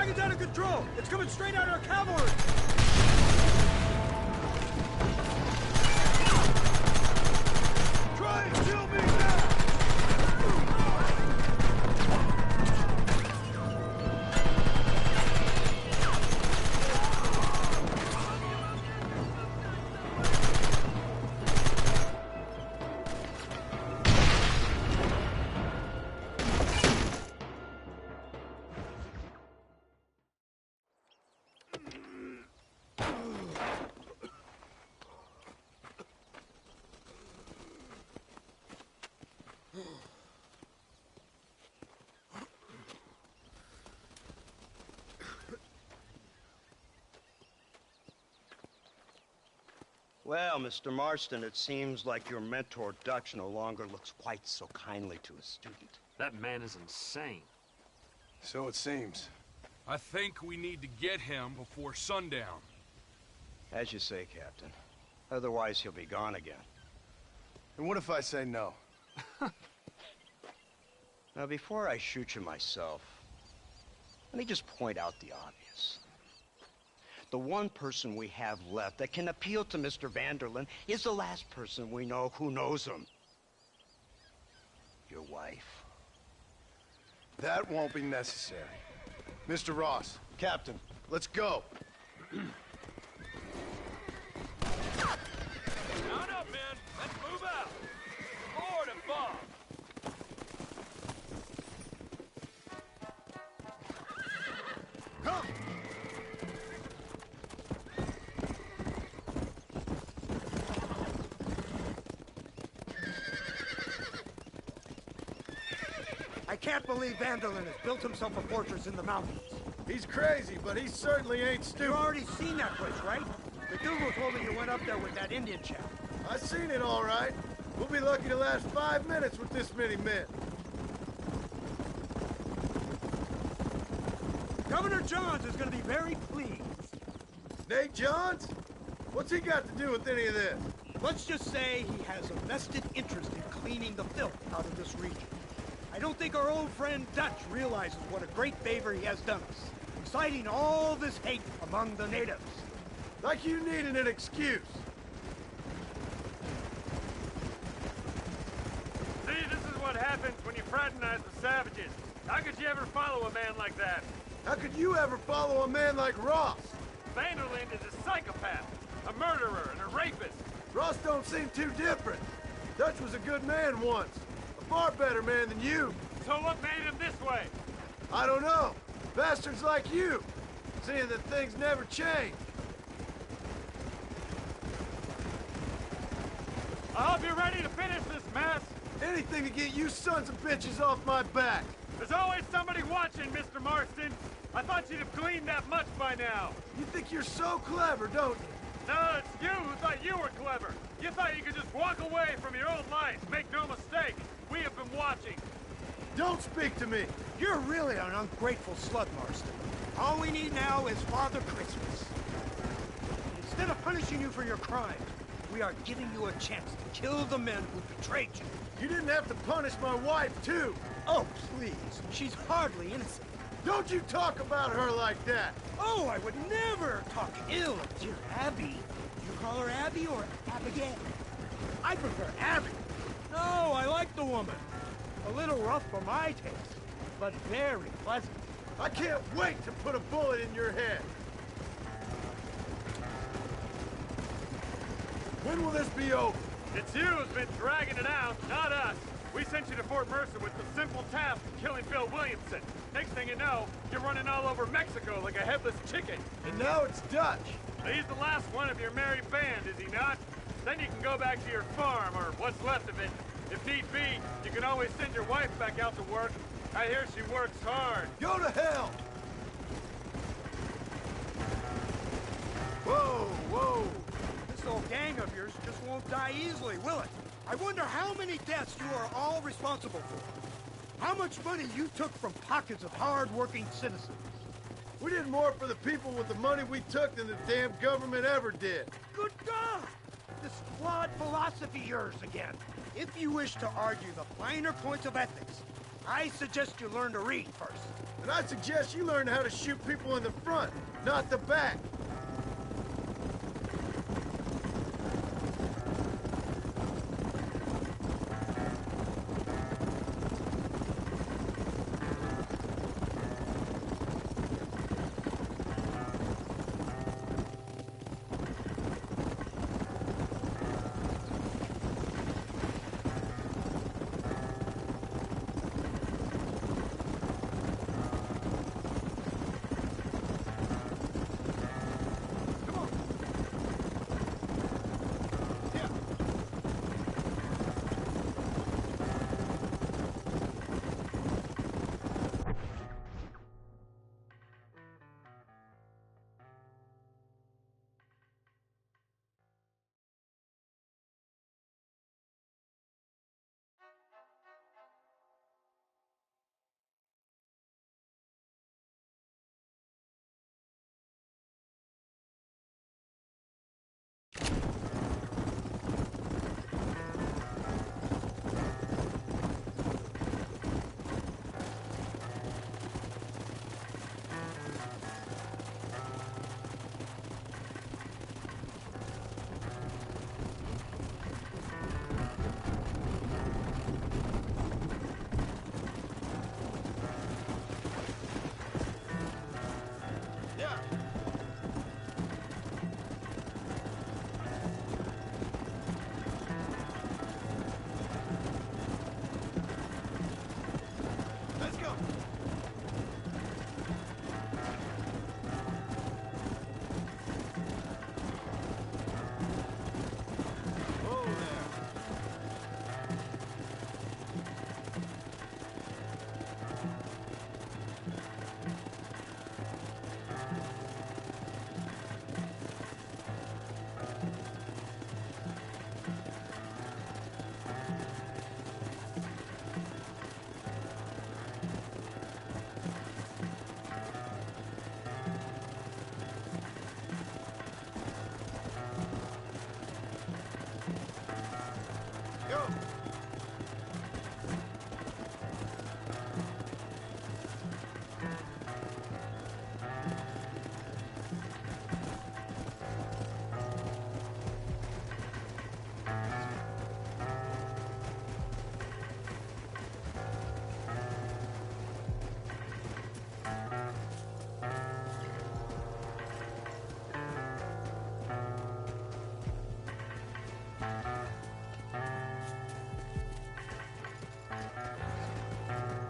Wagon's out of control! It's coming straight at our cavalry! Try and kill me now! Well, Mr. Marston, it seems like your mentor Dutch no longer looks quite so kindly to his student. That man is insane. So it seems. I think we need to get him before sundown. As you say, Captain. Otherwise, he'll be gone again. And what if I say no? Now, before I shoot you myself, let me just point out the obvious. The one person we have left that can appeal to Mr. Vanderlyn is the last person we know who knows him. Your wife. That won't be necessary. Mr. Ross, Captain, let's go. Mount up, men. Let's move out. Forward and bomb. Come! I can't believe Vanderlyn has built himself a fortress in the mountains. He's crazy, but he certainly ain't stupid. You've already seen that place, right? The Dougal told me you went up there with that Indian chap. I seen it all right. We'll be lucky to last 5 minutes with this many men. Governor Johns is going to be very pleased. Nate Johns? What's he got to do with any of this? Let's just say he has a vested interest in cleaning the filth out of this region. I don't think our old friend Dutch realizes what a great favor he has done us, inciting all this hate among the natives. Like you needed an excuse. See, this is what happens when you fraternize with savages. How could you ever follow a man like that? How could you ever follow a man like Ross? Vanderlyn is a psychopath, a murderer, and a rapist. Ross don't seem too different. Dutch was a good man once. A far better man than you. So what made him this way? I don't know. Bastards like you. Seeing that things never change. I hope you're ready to finish this mess. Anything to get you sons of bitches off my back. There's always somebody watching, Mr. Marston. I thought you'd have gleaned that much by now. You think you're so clever, don't you? No, it's you who thought you were clever. You thought you could just walk away from your old life. Make no mistake, we have been watching. Don't speak to me. You're really an ungrateful slut, Marston. All we need now is Father Christmas. Instead of punishing you for your crimes, we are giving you a chance to kill the men who betrayed you. You didn't have to punish my wife, too. Oh, please. She's hardly innocent. Don't you talk about her like that. Oh, I would never talk ill of dear Abby. You call her Abby or Abigail? I prefer Abby. No, I like the woman. A little rough for my taste, but very pleasant. I can't wait to put a bullet in your head. When will this be over? It's you who's been dragging it out, not us. We sent you to Fort Mercer with the simple task of killing Bill Williamson. Next thing you know, you're running all over Mexico like a headless chicken. And now it's Dutch. He's the last one of your merry band, is he not? Then you can go back to your farm, or what's left of it. If need be, you can always send your wife back out to work. I hear she works hard. Go to hell! Whoa, whoa! This old gang of yours just won't die easily, will it? I wonder how many deaths you are all responsible for. How much money you took from pockets of hard-working citizens. We did more for the people with the money we took than the damn government ever did. Good God! This flawed philosophy yours again. If you wish to argue the finer points of ethics, I suggest you learn to read first. And I suggest you learn how to shoot people in the front, not the back.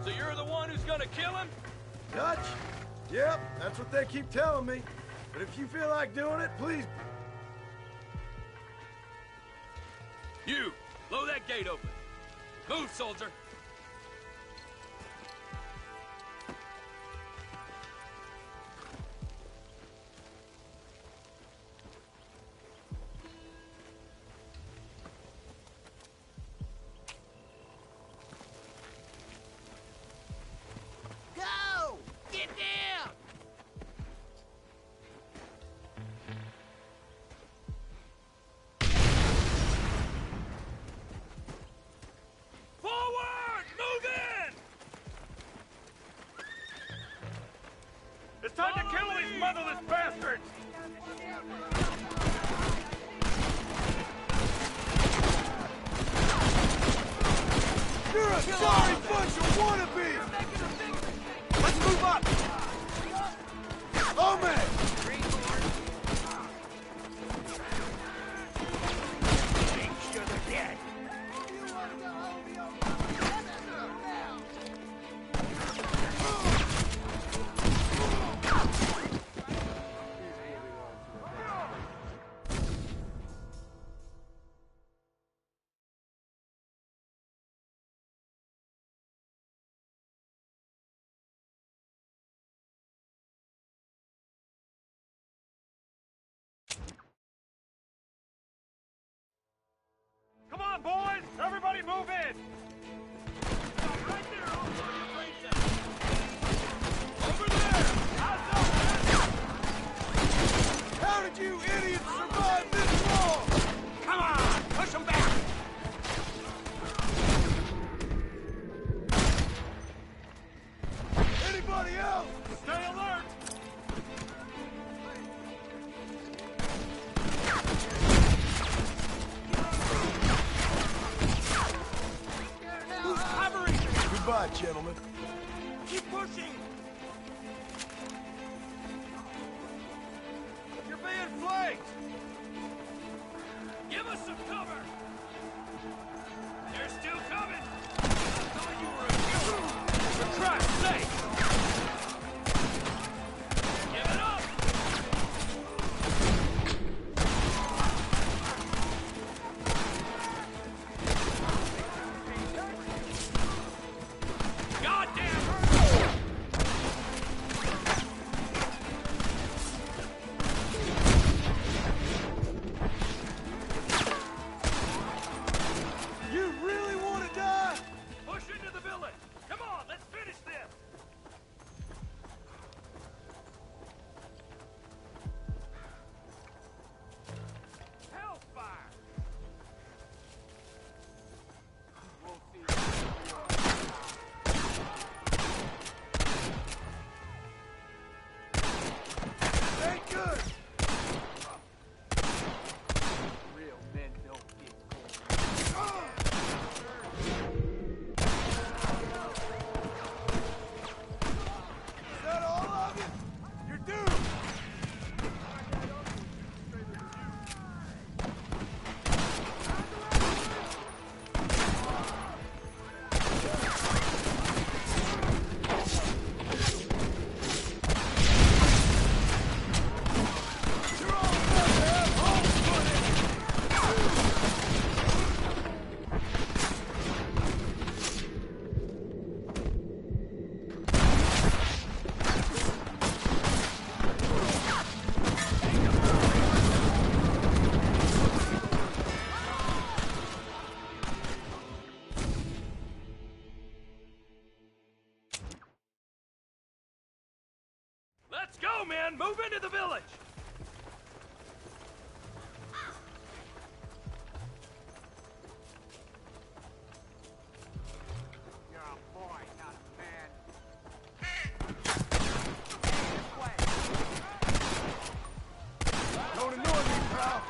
So you're the one who's gonna kill him? Dutch? Yep, that's what they keep telling me. But if you feel like doing it, please. You, blow that gate open. Move, soldier. Go! Get down! Forward! Move in! It's time to kill these motherless bastards! You're a sorry bunch of wannabes! Let's move up! Oh, man! Make sure they're dead. Come on, boys! Everybody move in! Right there! Over there! How did you idiots survive this long? Come on! Push them back! right, gentlemen. Keep pushing! You're being flanked! Give us some cover! They're still coming! I thought you were a hero! For Christ's sake! Give it up! Let's go, man! Move into the village! You're a boy, not a man. Don't annoy me, pal.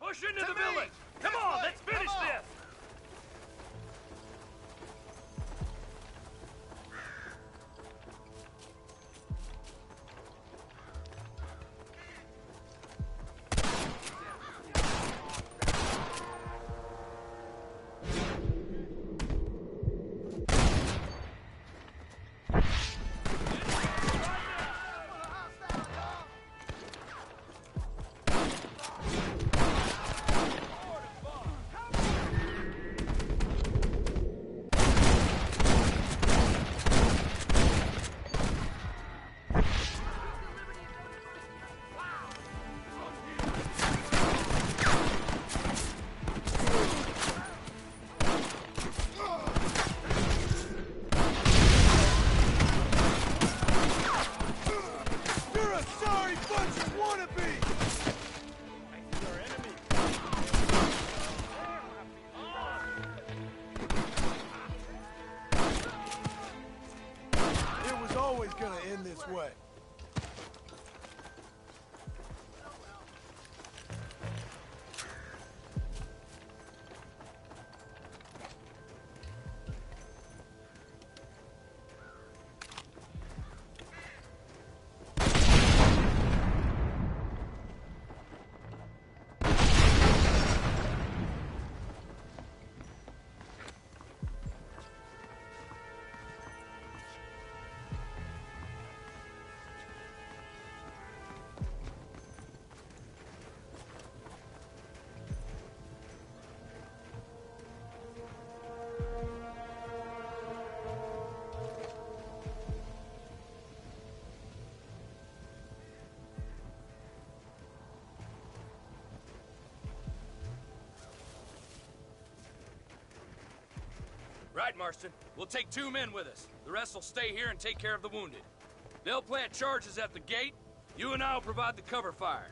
Push into the village! Come on, let's finish this! way. Right, Marston. We'll take 2 men with us. The rest will stay here and take care of the wounded. They'll plant charges at the gate. You and I'll provide the cover fire.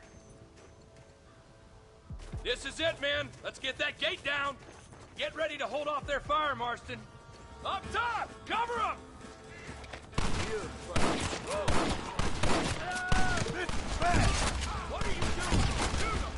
This is it, men. Let's get that gate down. Get ready to hold off their fire, Marston. Up top! Cover them! This is bad! What are you doing? Shoot them!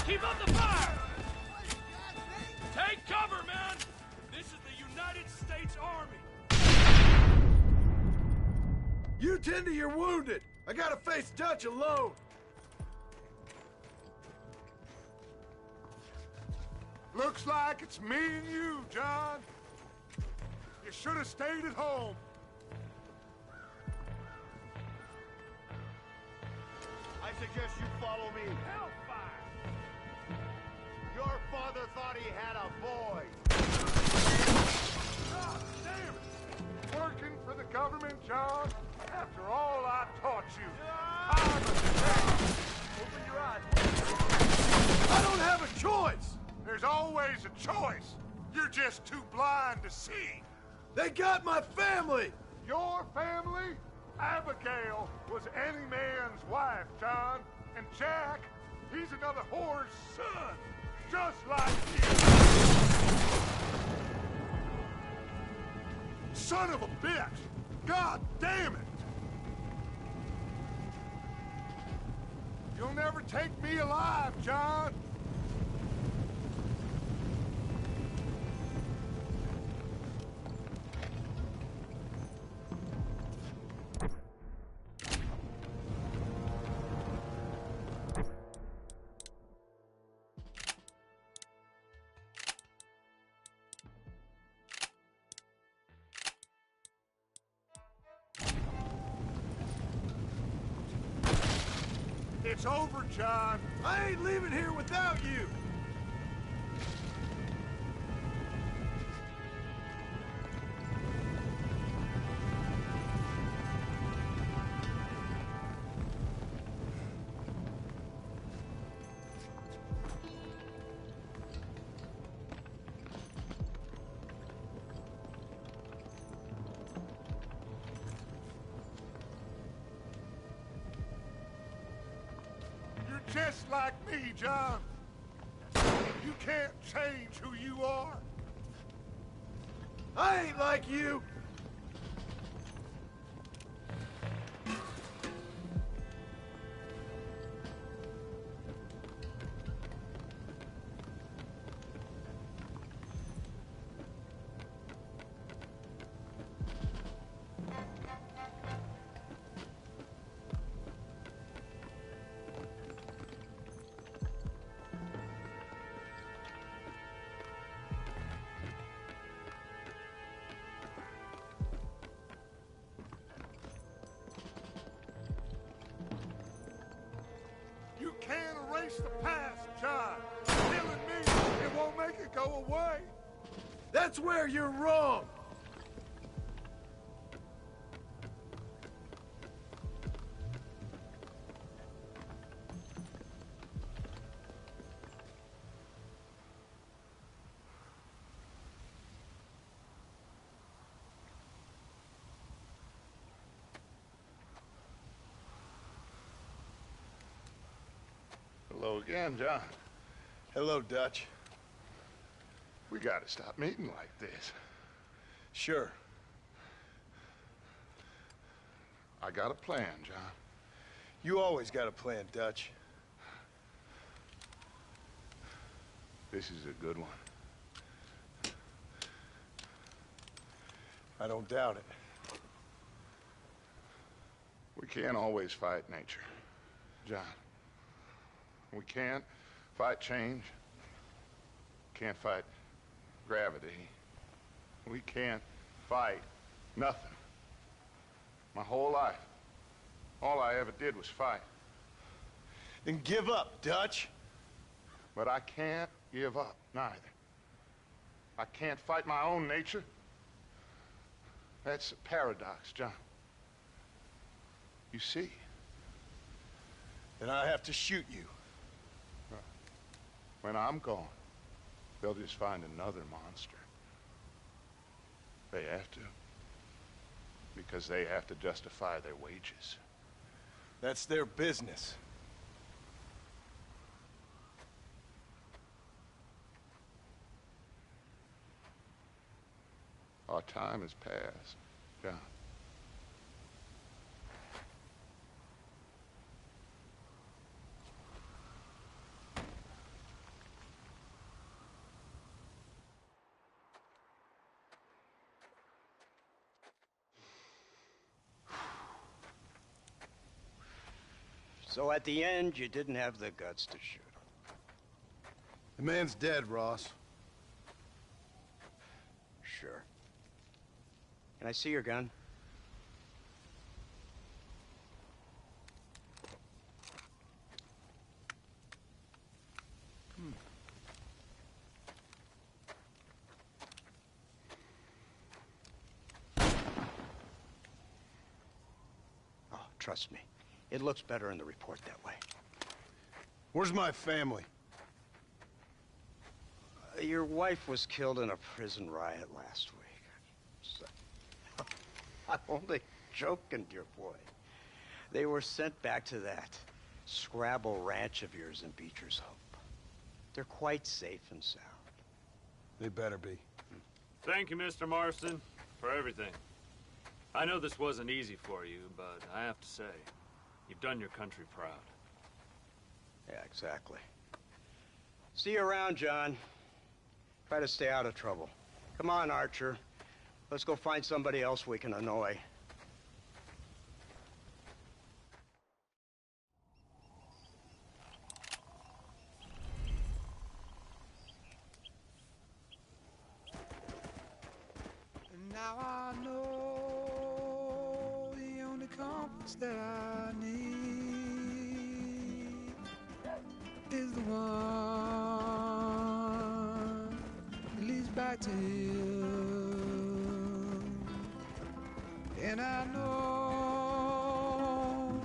Keep up the fire! Take cover, man! This is the United States Army! You tend to your wounded. I gotta face Dutch alone. Looks like it's me and you, John. You should have stayed at home. I suggest you follow me. Hellfire! Your father thought he had a boy. God damn it! Working for the government, John? After all I taught you. Open your eyes. I don't have a choice. There's always a choice. You're just too blind to see. They got my family. Your family? Abigail was any man's wife, John. And Jack, he's another whore's son. Just like you. Son of a bitch! God damn it! You'll never take me alive, John. It's over, John. I ain't leaving here without you. Just like me, John. You can't change who you are. I ain't like you. You can't erase the past, John. Killing me, it won't make it go away. That's where you're wrong. Hello again, John. Hello, Dutch. We gotta stop meeting like this. Sure. I got a plan, John. You always got a plan, Dutch. This is a good one. I don't doubt it. We can't always fight nature, John. We can't fight change. Can't fight Gravity. We can't fight nothing. My whole life, all I ever did was fight. Then give up, Dutch. But I can't give up, neither. I can't fight my own nature. That's a paradox, John. You see? Then I have to shoot you. When I'm gone, they'll just find another monster. They have to. Because they have to justify their wages. That's their business. Our time has passed, John. So at the end, you didn't have the guts to shoot him. The man's dead, Ross. Sure. Can I see your gun? Oh, trust me. It looks better in the report that way. Where's my family? Your wife was killed in a prison riot last week. So, I'm only joking, dear boy. They were sent back to that Scrabble ranch of yours in Beecher's Hope. They're quite safe and sound. They better be. Thank you, Mr. Marston, for everything. I know this wasn't easy for you, but I have to say, you've done your country proud. Yeah, exactly. See you around, John. Try to stay out of trouble. Come on, Archer. Let's go find somebody else we can annoy. Now I know the only compass that I need is the one that leads back to you. And I know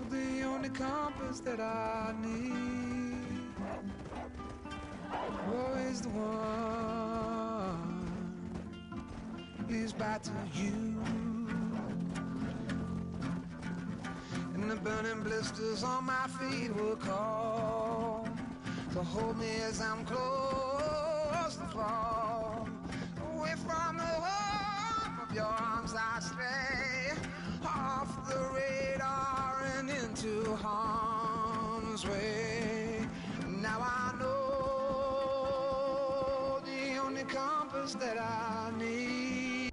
the only compass that I need is the one leads back to you. And the burning blisters on my feet will call to hold me as I'm close to fall. Away from the warmth of your arms I stray, off the radar and into harm's way. Now I know the only compass that I need.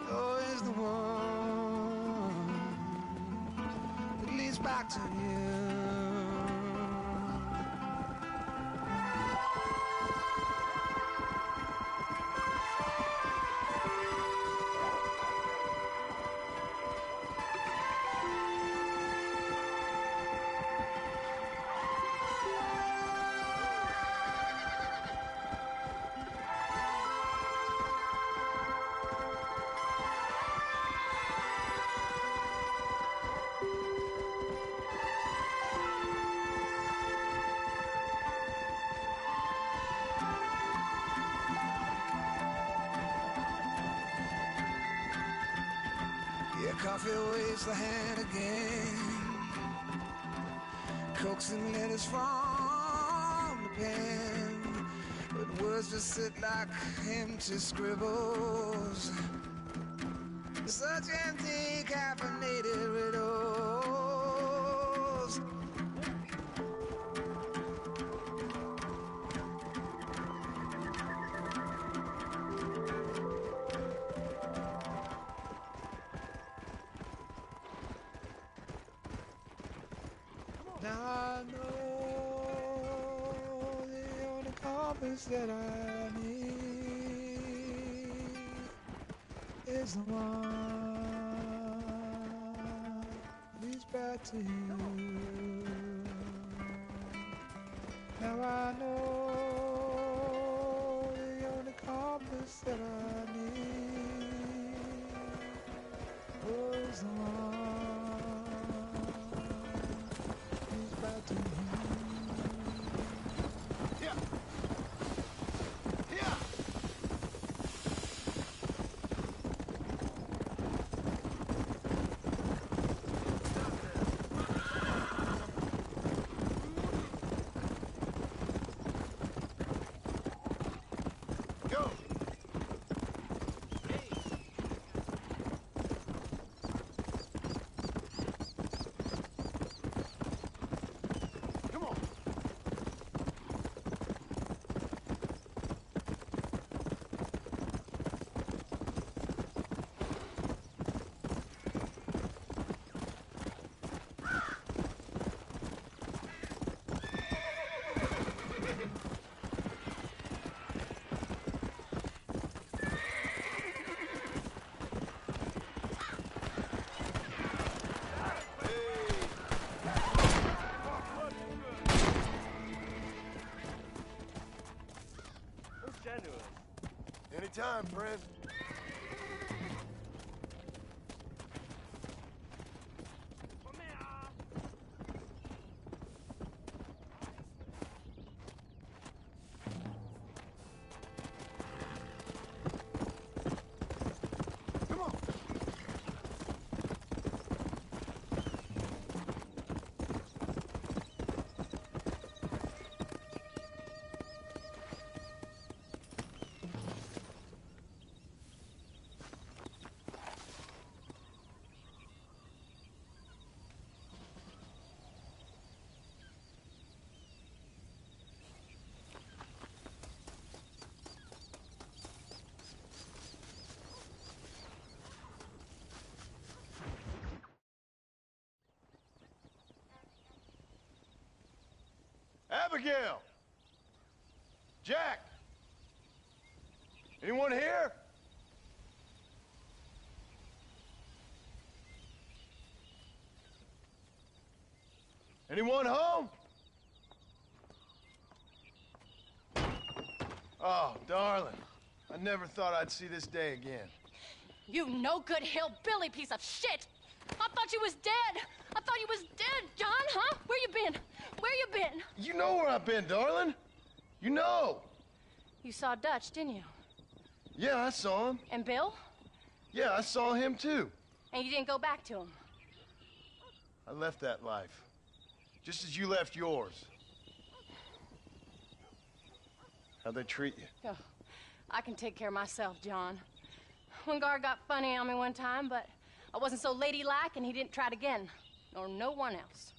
Oh, is the one that leads back to you. Yeah, coffee waves the hand again, coaxing letters from the pen, but words just sit like empty scribbles, such empty caffeinated riddles. I know the only compass that I need is the one that leads back to you. Now I know the only compass that I need is the one that leads back to you. Yeah. Yeah. Go. Come on. Where's Genuine? Anytime, friend. Come on. Abigail! Jack! Anyone here? Anyone home? Oh, darling. I never thought I'd see this day again. You no good hillbilly piece of shit! I thought you was dead! I thought you was dead, John, huh? Where you been? Where you been? You know where I've been, darling. You know. You saw Dutch, didn't you? Yeah, I saw him. And Bill? Yeah, I saw him too. And you didn't go back to him? I left that life. Just as you left yours. How'd they treat you? Oh, I can take care of myself, John. One guard got funny on me one time, but I wasn't so ladylike and he didn't try it again. Nor no one else.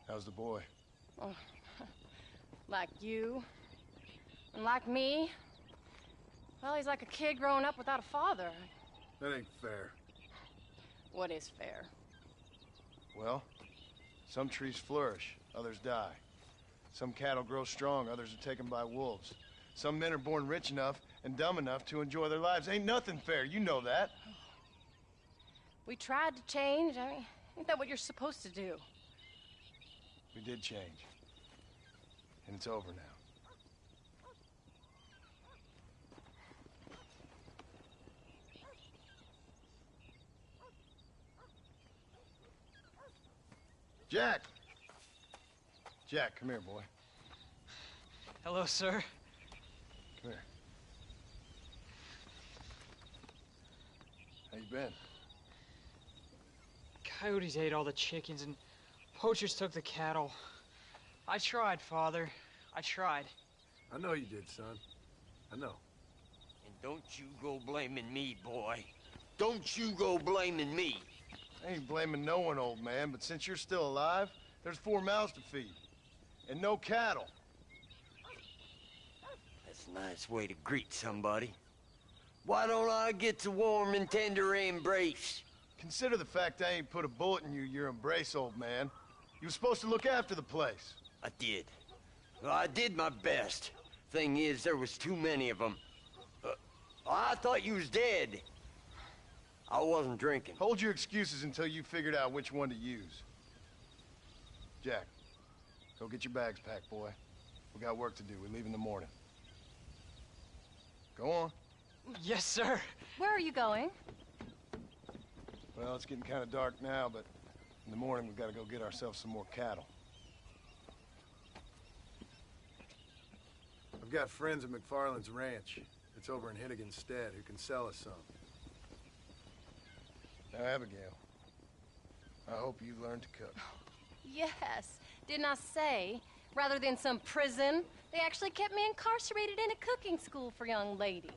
How's the boy? Oh, like you. And like me. Well, he's like a kid growing up without a father. That ain't fair. What is fair? Well, some trees flourish, others die. Some cattle grow strong, others are taken by wolves. Some men are born rich enough and dumb enough to enjoy their lives. Ain't nothing fair, you know that. We tried to change. I mean, ain't that what you're supposed to do? We did change. And it's over now. Jack! Jack, come here, boy. Hello, sir. Come here. How you been? Coyotes ate all the chickens and poachers took the cattle. I tried, Father. I tried. I know you did, son. I know. And don't you go blaming me, boy. Don't you go blaming me. I ain't blaming no one, old man, but since you're still alive, there's 4 mouths to feed. And no cattle. That's a nice way to greet somebody. Why don't I get a warm and tender embrace? Consider the fact I ain't put a bullet in you, your embrace, old man. You were supposed to look after the place. I did. Well, I did my best. Thing is, there was too many of them. I thought you was dead. I wasn't drinking. Hold your excuses until you figured out which one to use. Jack, go get your bags packed, boy. We got work to do. We leave in the morning. Go on. Yes, sir. Where are you going? Well, it's getting kind of dark now, but in the morning we've got to go get ourselves some more cattle. I've got friends at McFarland's ranch. It's over in Hennigan's stead who can sell us some. Now, Abigail, I hope you learned to cook. Yes. Didn't I say, rather than some prison, they actually kept me incarcerated in a cooking school for young ladies.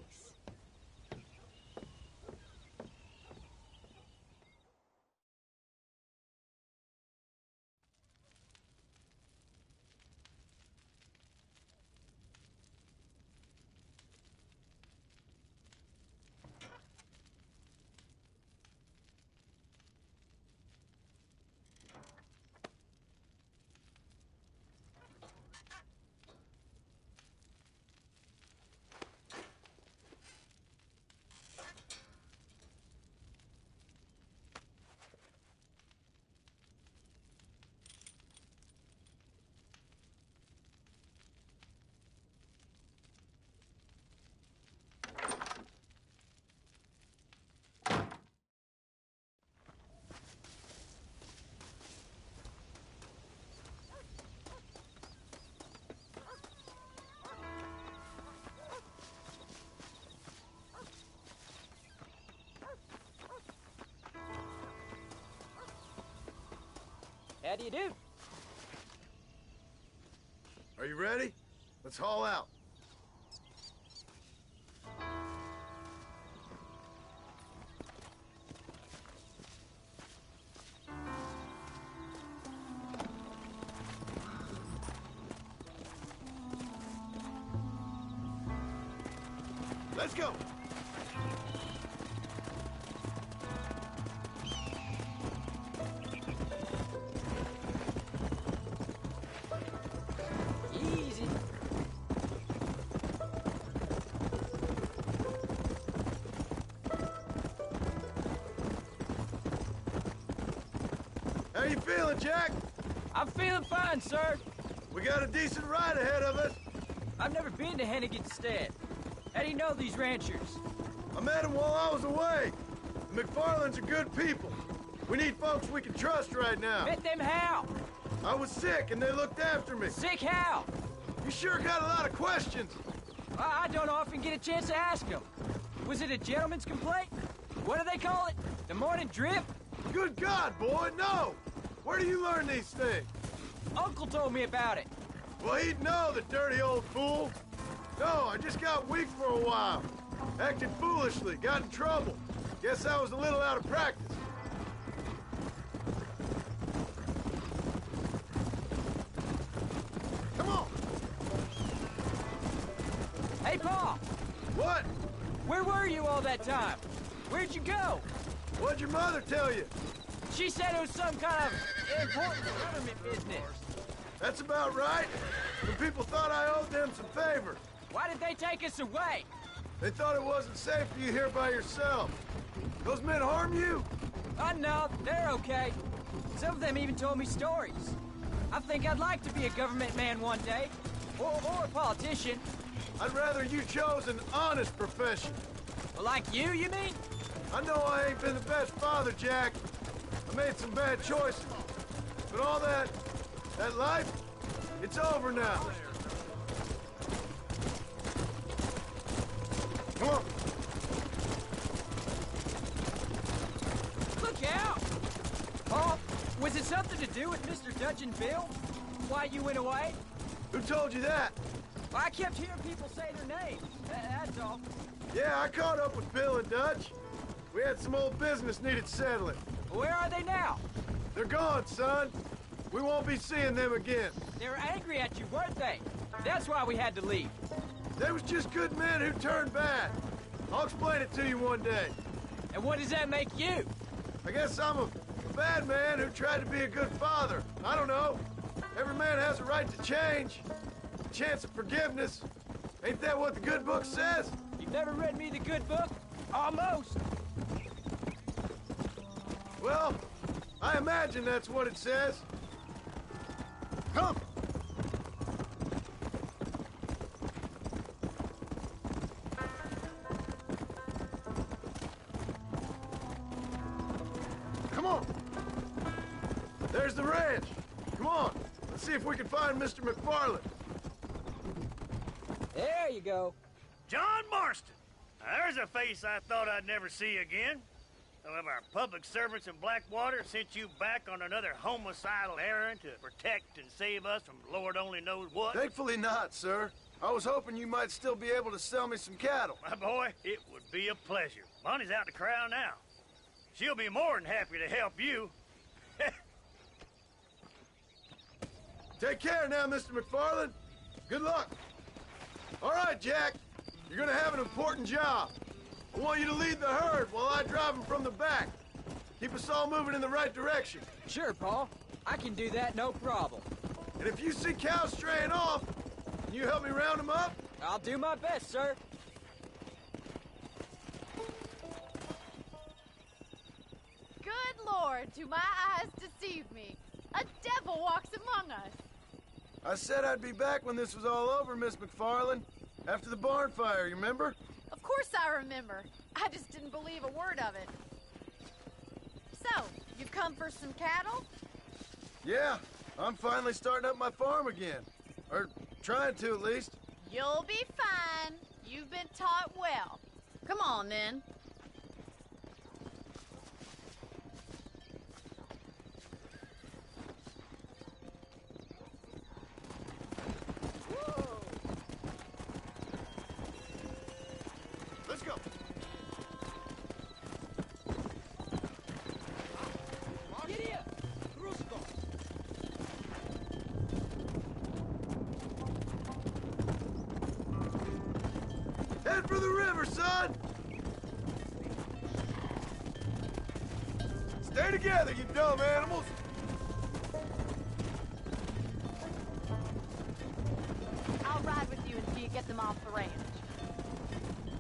How do you do? Are you ready? Let's haul out. Let's go. Easy. How you feeling, Jack? I'm feeling fine, sir. We got a decent ride ahead of us. I've never been to Hennigan's stead. How do you know these ranchers? I met them while I was away. The McFarlands are good people. We need folks we can trust right now. Met them how? I was sick and they looked after me. Sick how? You sure got a lot of questions. I don't often get a chance to ask them. Was it a gentleman's complaint? What do they call it? The morning drip? Good God, boy, no! Where do you learn these things? Uncle told me about it. Well, he'd know, the dirty old fool. No, I just got weak for a while. Acted foolishly, got in trouble. Guess I was a little out of practice. Come on! Hey, Pa! What? Where were you all that time? Where'd you go? What'd your mother tell you? She said it was some kind of important government business. That's about right. Some people thought I owed them some favor. Why did they take us away? They thought it wasn't safe for you here by yourself. Those men harm you? No, they're okay. Some of them even told me stories. I think I'd like to be a government man one day. Or a politician. I'd rather you chose an honest profession. Like you mean? I know I ain't been the best father, Jack. I made some bad choices. But all that life, it's over now. Come on. Look out! Oh, was it something to do with Mr. Dutch and Bill? Why you went away? Who told you that? I kept hearing people say their names. That's all. Yeah, I caught up with Bill and Dutch. We had some old business needed settling. Where are they now? They're gone, son. We won't be seeing them again. They were angry at you, weren't they? That's why we had to leave. They was just good men who turned bad. I'll explain it to you one day. And what does that make you? I guess I'm a bad man who tried to be a good father. I don't know. Every man has a right to change. A chance of forgiveness. Ain't that what the good book says? You've never read me the good book? Almost. Well, I imagine that's what it says. Come! Come on! There's the ranch. Come on, let's see if we can find Mr. McFarland. There you go. John Marston. Now, there's a face I thought I'd never see again. Some of our public servants in Blackwater sent you back on another homicidal errand to protect and save us from Lord only knows what. Thankfully not, sir. I was hoping you might still be able to sell me some cattle. My boy, it would be a pleasure. Bonnie's out to corral now. She'll be more than happy to help you. Take care now, Mr. McFarland. Good luck. All right, Jack. You're gonna have an important job. I want you to lead the herd while I drive them from the back. Keep us all moving in the right direction. Sure, Paul. I can do that, no problem. And if you see cows straying off, can you help me round them up? I'll do my best, sir. Good Lord, do my eyes deceive me? A devil walks among us. I said I'd be back when this was all over, Miss McFarland. After the barn fire, you remember? Of course I remember. I just didn't believe a word of it. So, you've come for some cattle? Yeah, I'm finally starting up my farm again. Or trying to, at least. You'll be fine. You've been taught well. Come on, then. Let's go. Head for the river, son! Stay together, you dumb animals! I'll ride with you until you get them off the ranch.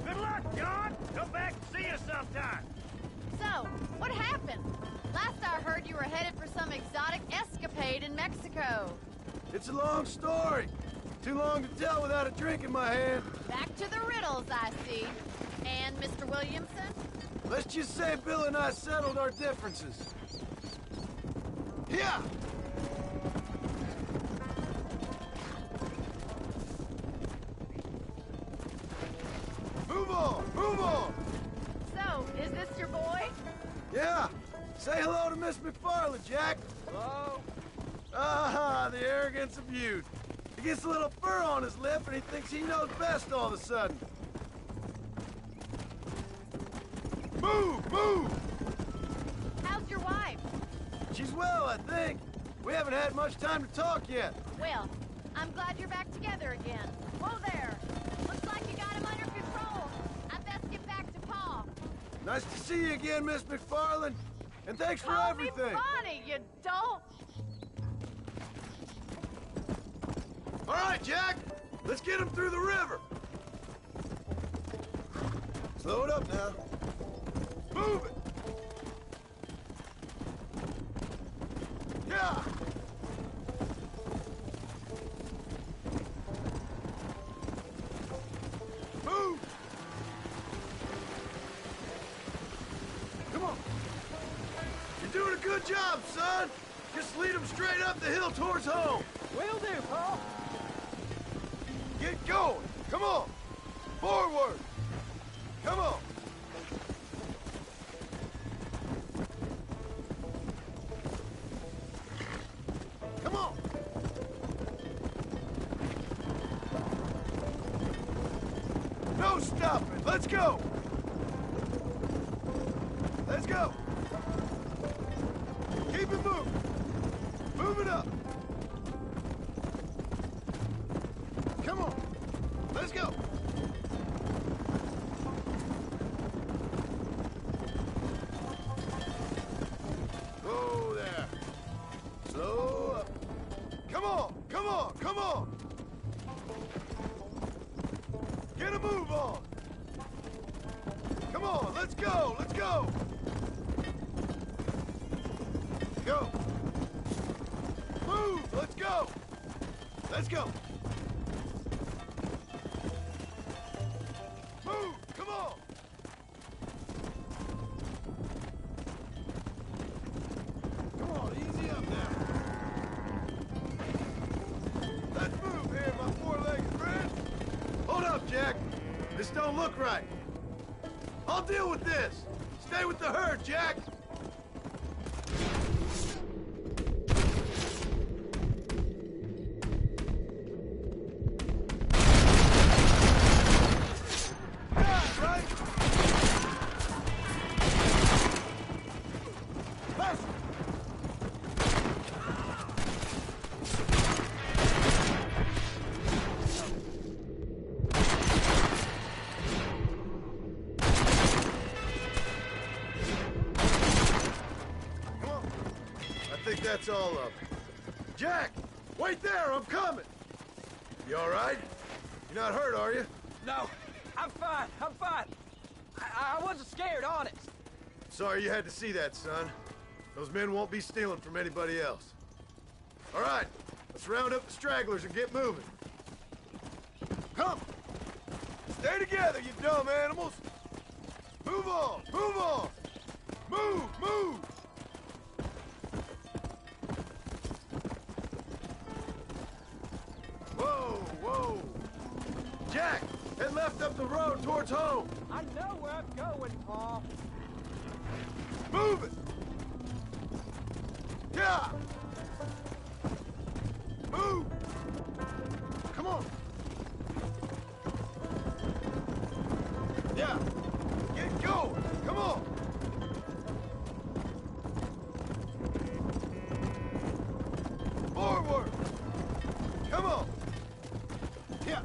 Good luck, John. Come back and see us sometime. So, what happened? Last I heard you were headed for some exotic escapade in Mexico. It's a long story. Too long to tell without a drink in my hand. Back to the riddles, I see. And Mr. Williamson? Let's just say Bill and I settled our differences. Yeah! Move on! Move on! So, is this your boy? Yeah! Say hello to Miss McFarland, Jack! Hello? Ah, the arrogance of youth. He gets a little fur on his lip and he thinks he knows best all of a sudden. Move! Move! How's your wife? She's well, I think. We haven't had much time to talk yet. Well, I'm glad you're back together again. Whoa there! Looks like you got him under control. I best get back to Pa. Nice to see you again, Miss McFarland. And thanks for Call everything. me Bonnie, you dolt! All right, Jack. Let's get him through the river. Slow it up now. Move it. Yeah. Move. Come on. You're doing a good job, son. Just lead them straight up the hill towards home. Will do, Paul. Get going! Come on! Forward! Come on! Come on! No stopping! Let's go! Let's go! Keep it moving! Move it up! Come on. Let's go. Oh. Come on, come on, come on! Get a move on! Come on, let's go, let's go! Go! Move, let's go! Let's go! Move, come on! Come on, easy up now. Let's move here, my four-legged friend. Hold up, Jack. This don't look right. I'll deal with this. Stay with the herd, Jack. That's all of it. Jack! Wait there! I'm coming! You all right? You're not hurt, are you? No, I'm fine. I'm fine. I wasn't scared, honest. Sorry you had to see that, son. Those men won't be stealing from anybody else. All right, let's round up the stragglers and get moving. Come! Stay together, you dumb animals! Move on! Move on! Move! Move! Whoa, whoa! Jack, head left up the road towards home. I know where I'm going, Paul. Move it! Yeah! Move! Come on! Yeah! Get going! Come on! Forward! Come on! Yeah!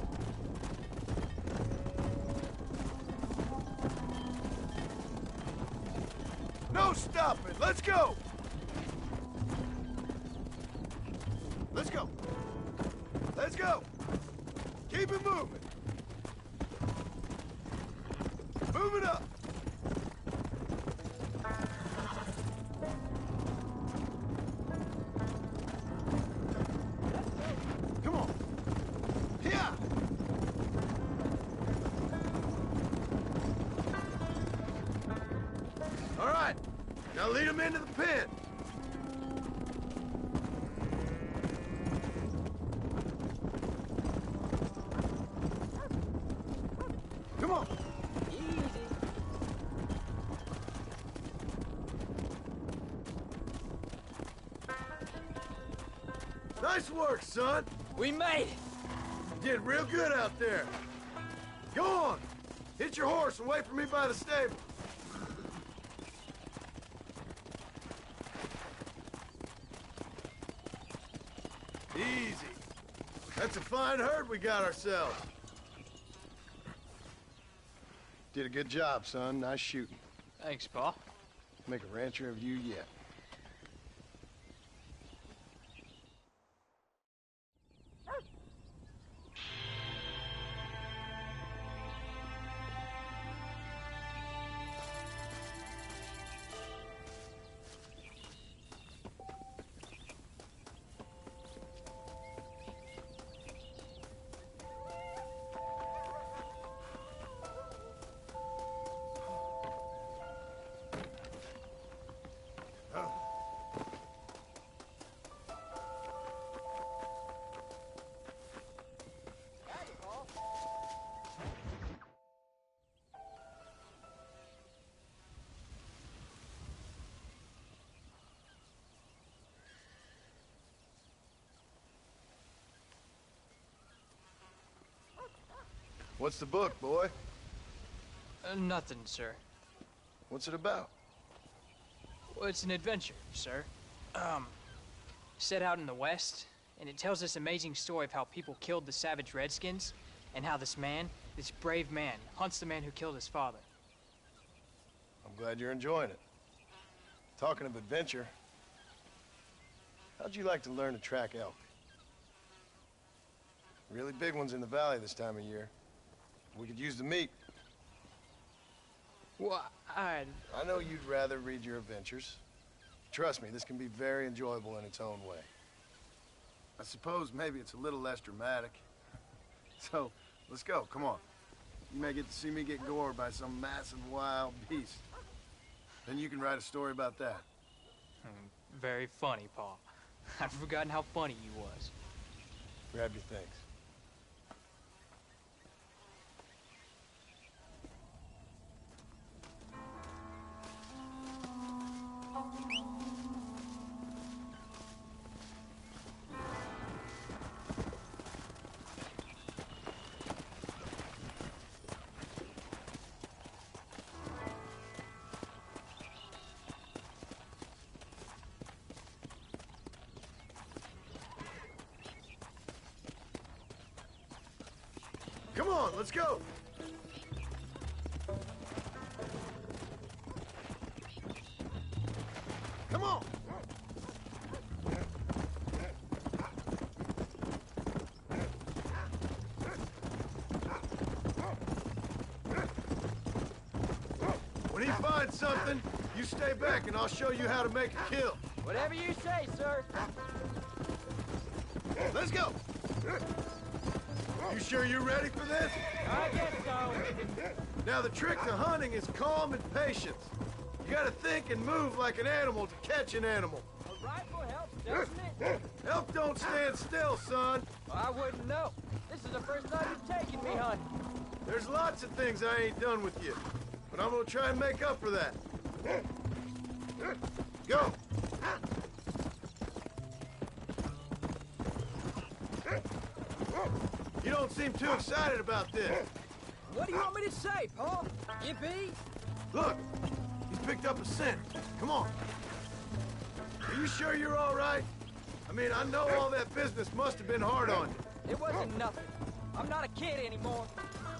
No stopping! Let's go! Let's go! Let's go! Keep it moving! Move it up! Come on! Yeah! All right, now lead them into the pen. Come on. Easy. Nice work, son. We made it. You did real good out there. Go on. Hit your horse and wait for me by the stable. Easy. That's a fine herd we got ourselves. Did a good job, son. Nice shooting. Thanks, Pa. Make a rancher of you yet. What's the book, boy? Nothing, sir. What's it about? Well, it's an adventure, sir. Set out in the West, and it tells this amazing story of how people killed the savage Redskins, and how this man, this brave man, hunts the man who killed his father. I'm glad you're enjoying it. Talking of adventure, how'd you like to learn to track elk? Really big ones in the valley this time of year. We could use the meat. Well, I know you'd rather read your adventures. Trust me, this can be very enjoyable in its own way. I suppose maybe it's a little less dramatic. So, let's go, come on. You may get to see me get gored by some massive wild beast. Then you can write a story about that. Very funny, Paul. I'd forgotten how funny you was. Grab your things. Come on, let's go! Come on! When he finds something, you stay back and I'll show you how to make a kill. Whatever you say, sir. Let's go! You sure you're ready for this? I guess so. Now, the trick to hunting is calm and patience. You gotta think and move like an animal to catch an animal. A rifle helps, doesn't it? Elk don't stand still, son. I wouldn't know. This is the first time you've taken me hunting. There's lots of things I ain't done with you, but I'm gonna try and make up for that. Go! You don't seem too excited about this. What do you want me to say, Paul? Yippee? Look, he's picked up a scent. Come on. Are you sure you're all right? I mean, I know all that business must have been hard on you. It wasn't nothing. I'm not a kid anymore.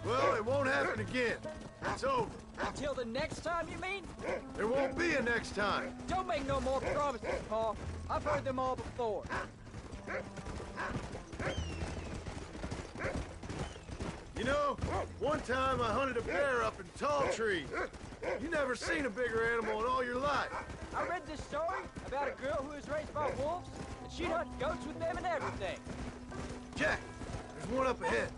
Well, it won't happen again. It's over. Until the next time, you mean? There won't be a next time. Don't make no more promises, Paul. I've heard them all before. You know, one time I hunted a bear up in tall trees. You never seen a bigger animal in all your life. I read this story about a girl who was raised by wolves, and she'd hunt goats with them and everything. Jack, there's one up ahead.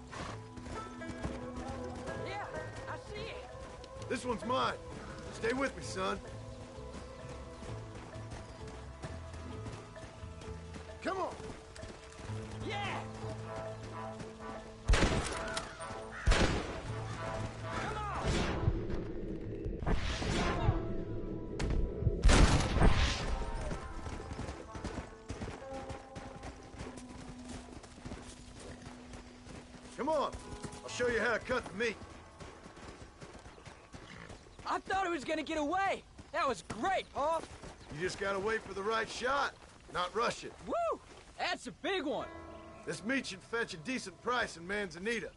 Yeah, I see it. This one's mine. Stay with me, son. Come on. Yeah! Come on. I'll show you how to cut the meat. I thought it was gonna get away. That was great, Paul. You just gotta wait for the right shot, not rush it. Woo! That's a big one. This meat should fetch a decent price in Manzanita.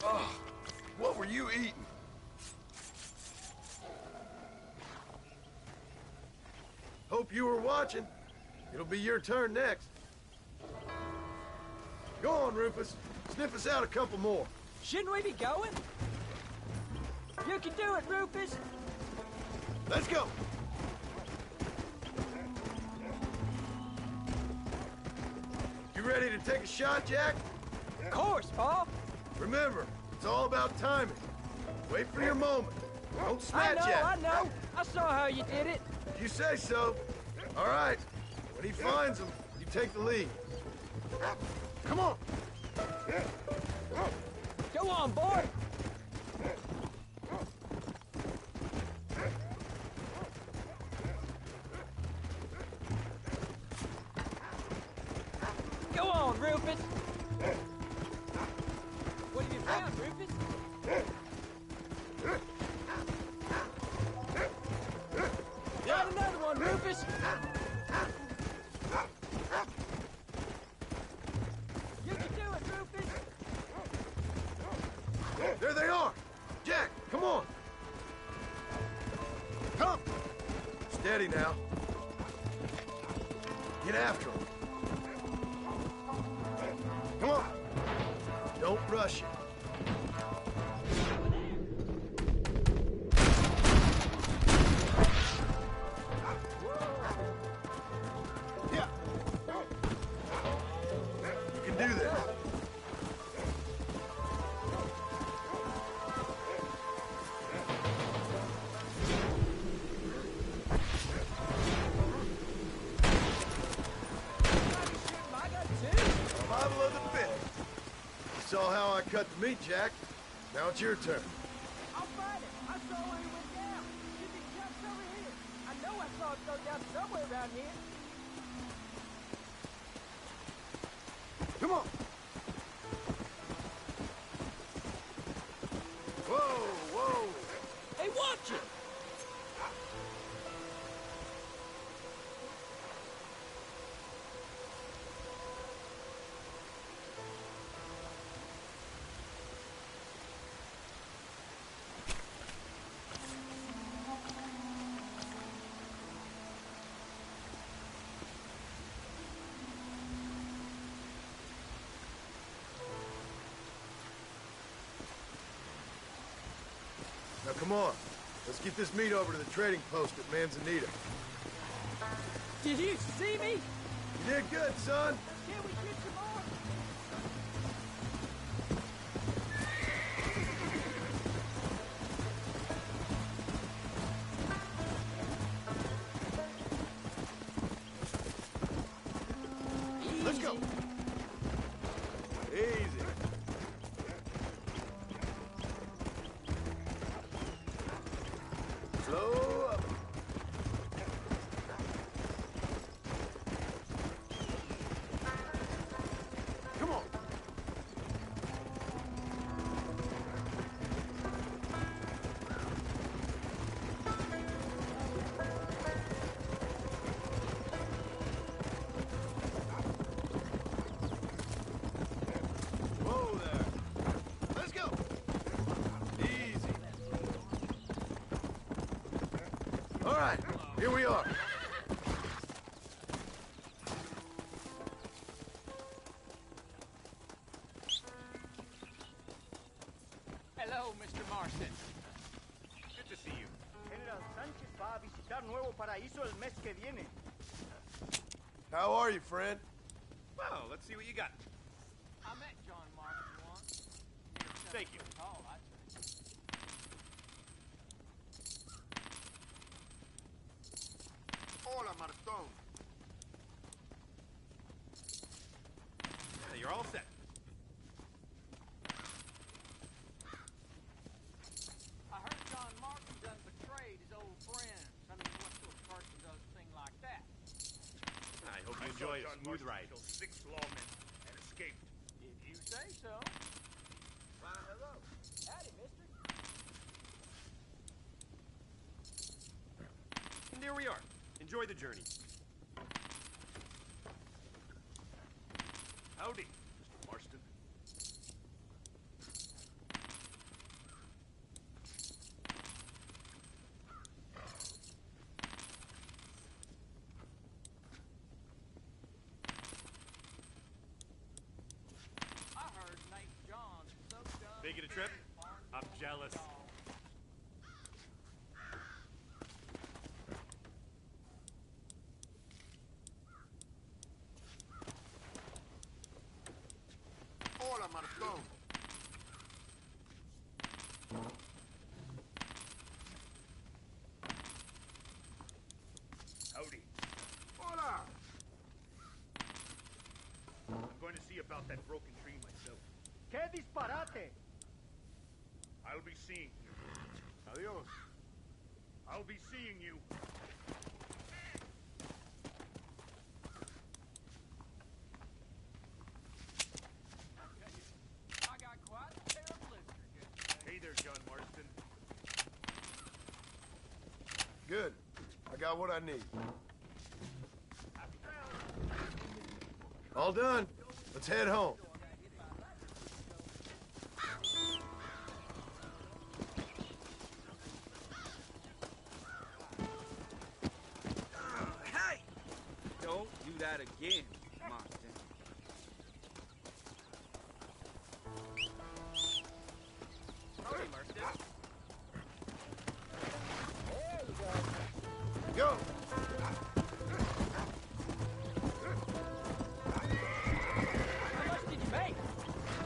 Oh, what were you eating? Hope you were watching. It'll be your turn next. Go on, Rufus. Sniff us out a couple more. Shouldn't we be going? You can do it, Rufus. Let's go. You ready to take a shot, Jack? Of course, Paul. Remember, it's all about timing. Wait for your moment. Don't snatch at it. I know. I saw how you did it. You say so. All right. When he finds them, you take the lead. Come on. Go on, boy. Go on, Rufus. What have you found, Rufus? Got another one, Rufus. You can do it, Rufus. There they are. Jack, come on. Come. Steady now. Get after them. rush it. Yeah. You can do this. Survival of the fittest. You saw how I cut the meat, Jack. Now it's your turn. I'll find it. I saw where he went down. Should be just over here. I know I saw it go down somewhere around here. Come on. Whoa, whoa. Hey, watch it! Now come on. Let's get this meat over to the trading post at Manzanita. Did you see me? You did good, son. Can we get some more? Let's go. Easy. Slow up. Come on. Whoa there. Let's go. Easy. All right, here we are. Hello, Mr. Marston. Good to see you. General Sánchez va a visitar Nuevo Paraíso el mes que viene. How are you, friend? Well, let's see what you got. I met John Marston once. Thank you. Tall, I'd say. Hola, Marston. Yeah, you're all set. I heard John Marston done betrayed his old friends. I mean, what sort of person does a thing like that? I hope you enjoy a smooth ride. Killed 6 lawmen and escaped. If you say so. Why, hello. Howdy, mister. And there we are. Enjoy the journey. Howdy, Mr. Marston. I heard Nate John is so done. Making a trip? I'm jealous. Hola, Marston. Howdy. Hola. I'm going to see about that broken tree myself. ¡Qué disparate! I'll be seeing you. Adios. I'll be seeing you. I got quite a pair of blisters. Hey there, John Marston. Good. I got what I need. All done. Let's head home. Hey! Don't do that again, Marston. Go! How much did you make?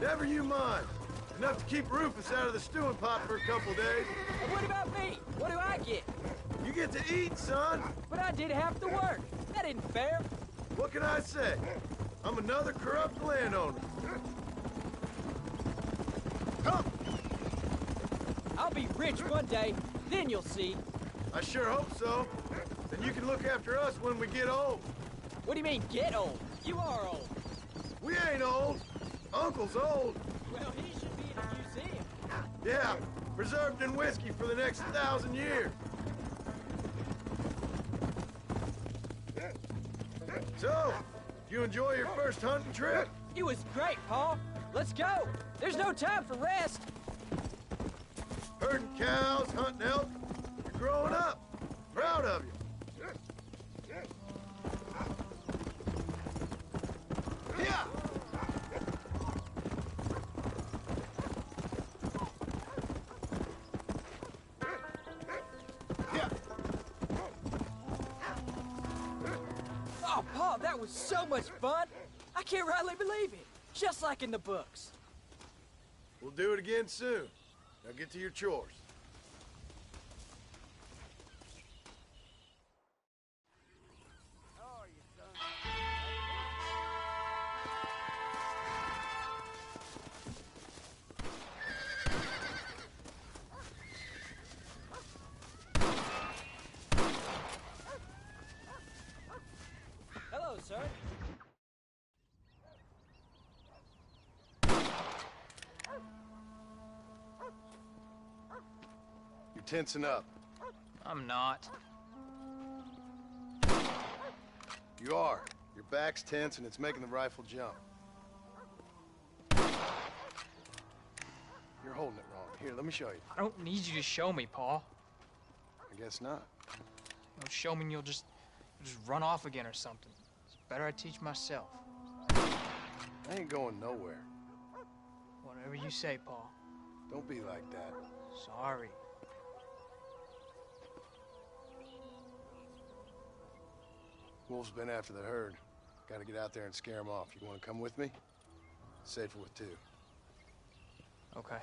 Never you mind. Enough to keep Rufus out of the stewing pot for a couple days. And what about me? What do I get? You get to eat, son. But I did half the work. That isn't fair. What can I say? I'm another corrupt landowner. Come! I'll be rich one day, then you'll see. I sure hope so. Then you can look after us when we get old. What do you mean, get old? You are old. We ain't old. Uncle's old. Well, he should be in a museum. Yeah, preserved in whiskey for the next 1,000 years. So, you enjoy your first hunting trip? It was great, Paul. Let's go. There's no time for rest. Herding cows, hunting elk. You're growing up. Proud of you. Yeah. Oh, Paul, that was so much fun. I can't rightly believe it. Just like in the books. We'll do it again soon. Now get to your chores. Hello, sir. You're tensing up. I'm not. You are. Your back's tense and it's making the rifle jump. You're holding it wrong. Here, let me show you. I don't need you to show me, Paul. I guess not. You'll show me and you'll just run off again or something. It's better I teach myself. I ain't going nowhere. Whatever you say, Paul. Don't be like that. Sorry. Wolf's been after the herd. Gotta get out there and scare him off. You wanna come with me? Safer with two. Okay.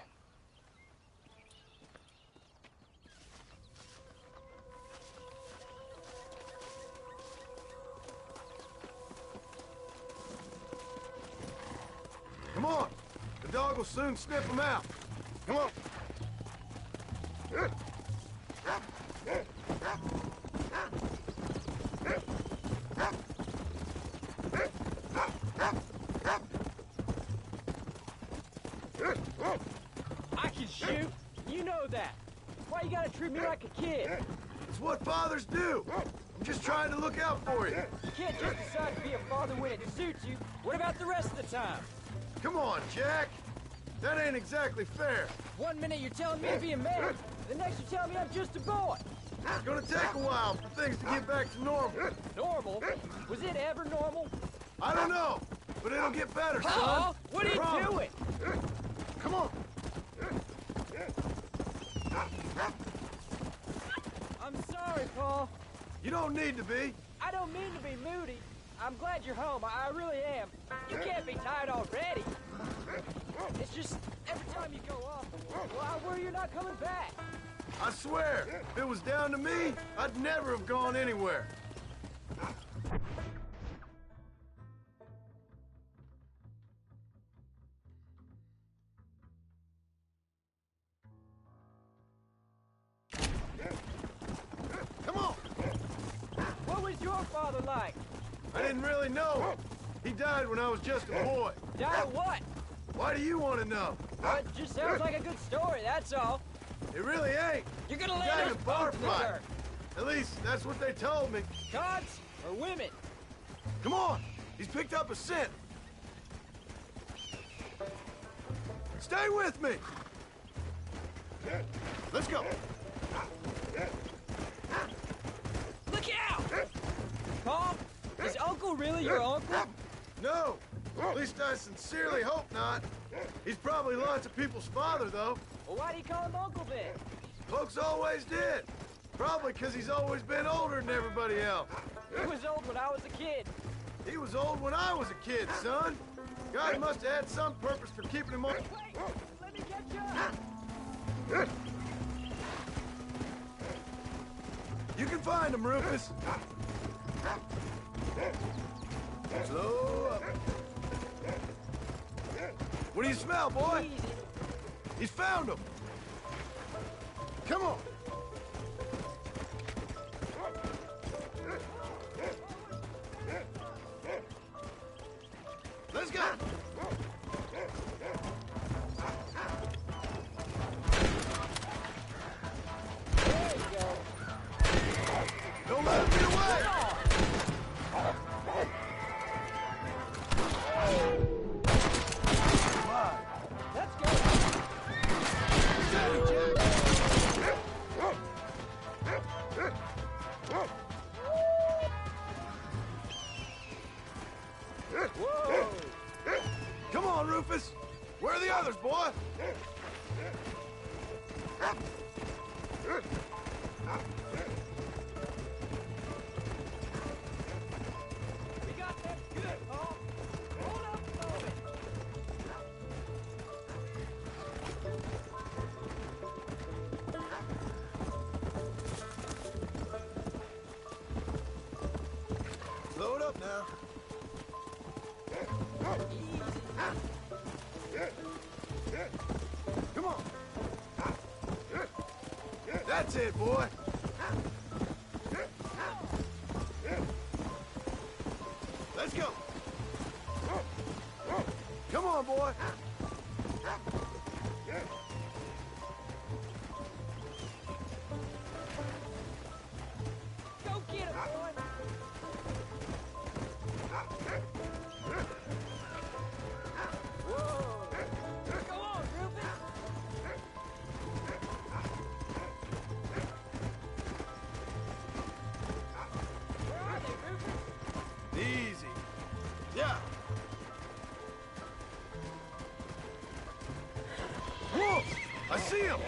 Come on! The dog will soon sniff him out. Come on! I can shoot. You know that. Why you gotta treat me like a kid? It's what fathers do. I'm just trying to look out for you. You can't just decide to be a father when it suits you. What about the rest of the time? Come on, Jack. That ain't exactly fair. 1 minute you're telling me to be a man, the next you're telling me I'm just a boy. It's gonna take a while for things to get back to normal. Normal? Was it ever normal? I don't know, but it'll get better, son. Paul, what are you Promise. doing? Come on. I'm sorry, Paul. You don't need to be. I don't mean to be moody. I'm glad you're home. I really am. You can't be tired already. It's just every time you go off, well, I worry you're not coming back. I swear, if it was down to me, I'd never have gone anywhere. Come on! What was your father like? I didn't really know him. He died when I was just a boy. Died of what? Why do you want to know? Well, it just sounds like a good story, that's all. It really ain't. You're gonna He land died in us a bar both in the fight. dirt. At least, that's what they told me. Gods or women? Come on! He's picked up a scent. Stay with me! Let's go. Look out! Paul, is Uncle really your uncle? No! At least I sincerely hope not. He's probably lots of people's father, though. Well, why do you call him Uncle then? Folks always did. Probably because he's always been older than everybody else. He was old when I was a kid. He was old when I was a kid, son. God must have had some purpose for keeping him on. Wait, let me catch up. You can find him, Rufus. Slow up. What do you smell, boy? He's found him. Come on. Let's go. There you go. Don't let him get away. Let's go. Whoa. Come on, Rufus. Where are the others, boy? We got them good, Paul. Hold up a moment. Load up now. Come on. That's it, boy. Let's go. Come on, boy. Go get him, boy. Whoa. Go on, Rufus. Where are they, Rufus? Easy. Yeah. Whoa! I see him!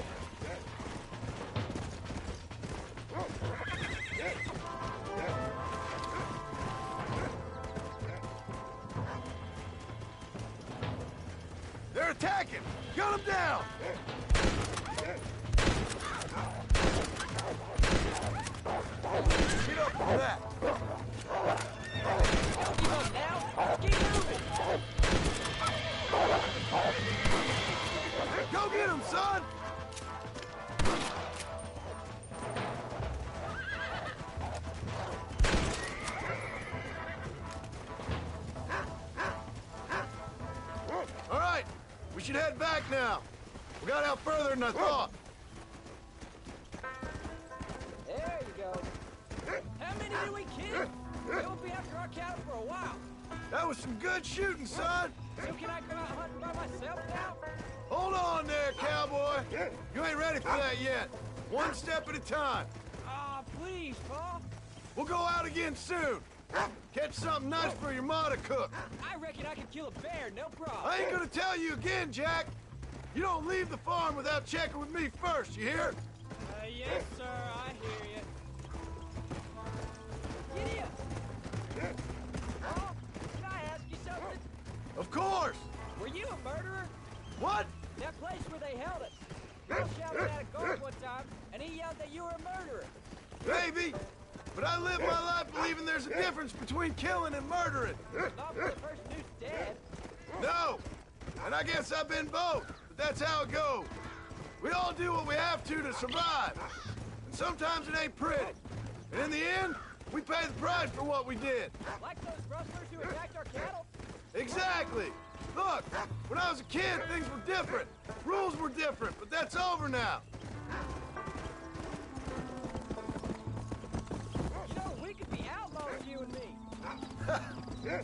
They're attacking! Gun them down! Get up from that! Don't give up now. Keep moving. Go get him, son! All right, we should head back now. We got out further than I thought. There you go. How many did we kill? They won't be after our cattle for a while. That was some good shooting, son. So can I come out hunting by myself now? Hold on there, cowboy. You ain't ready for that yet. One step at a time. Aw, please, Paul. We'll go out again soon. Catch something nice for your ma to cook. I reckon I could kill a bear, no problem. I ain't gonna tell you again, Jack. You don't leave the farm without checking with me first, you hear? Yes, sir, I hear you. Giddy up. Paul, can I ask you something? Of course. Were you a murderer? What? That place where they held us. You shouted at a guard one time, and he yelled that you were a murderer. Maybe. But I live my life believing there's a difference between killing and murdering. Not for the person who's dead. No. And I guess I've been both. But that's how it goes. We all do what we have to survive. And sometimes it ain't pretty. And in the end, we pay the price for what we did. Like those rustlers who attacked our cattle? Exactly. Look, when I was a kid, things were different. Rules were different, but that's over now. You know, we could be outlaws, you and me.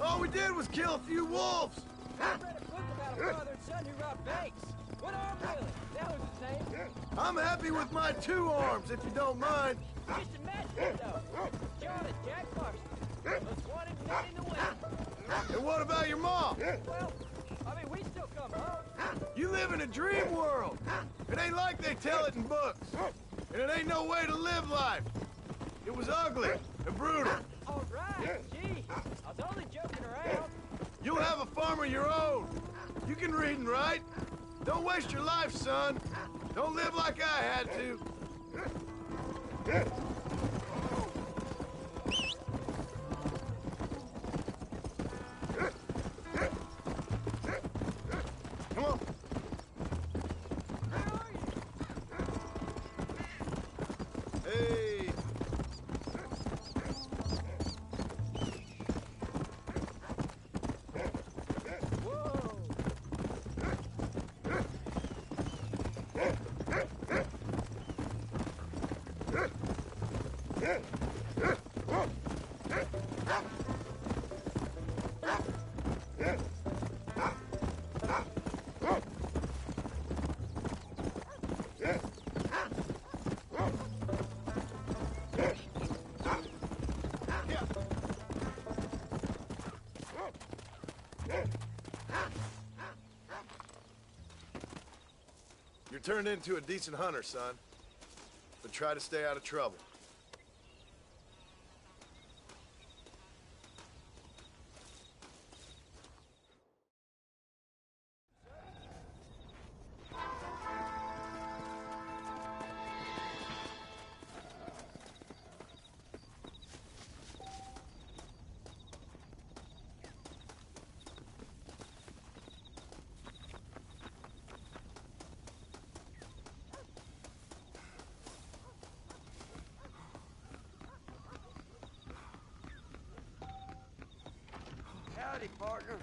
All we did was kill a few wolves. I read a book about a father and son who robbed banks. What arm really? That was his name. I'm happy with my 2 arms, if you don't mind. Just imagine it, though. John and Jack Marston. Most wanted men in the West. And what about your mom? Well, I mean, we still come home. You live in a dream world. It ain't like they tell it in books. And And it ain't no way to live life. It was ugly and brutal. All right, gee, I was only joking around. You'll have a farm of your own. You can read and write. Don't waste your life, son. Don't live like I had to. Come on. Hey. You're turned into a decent hunter, son. But try to stay out of trouble. Howdy, partner.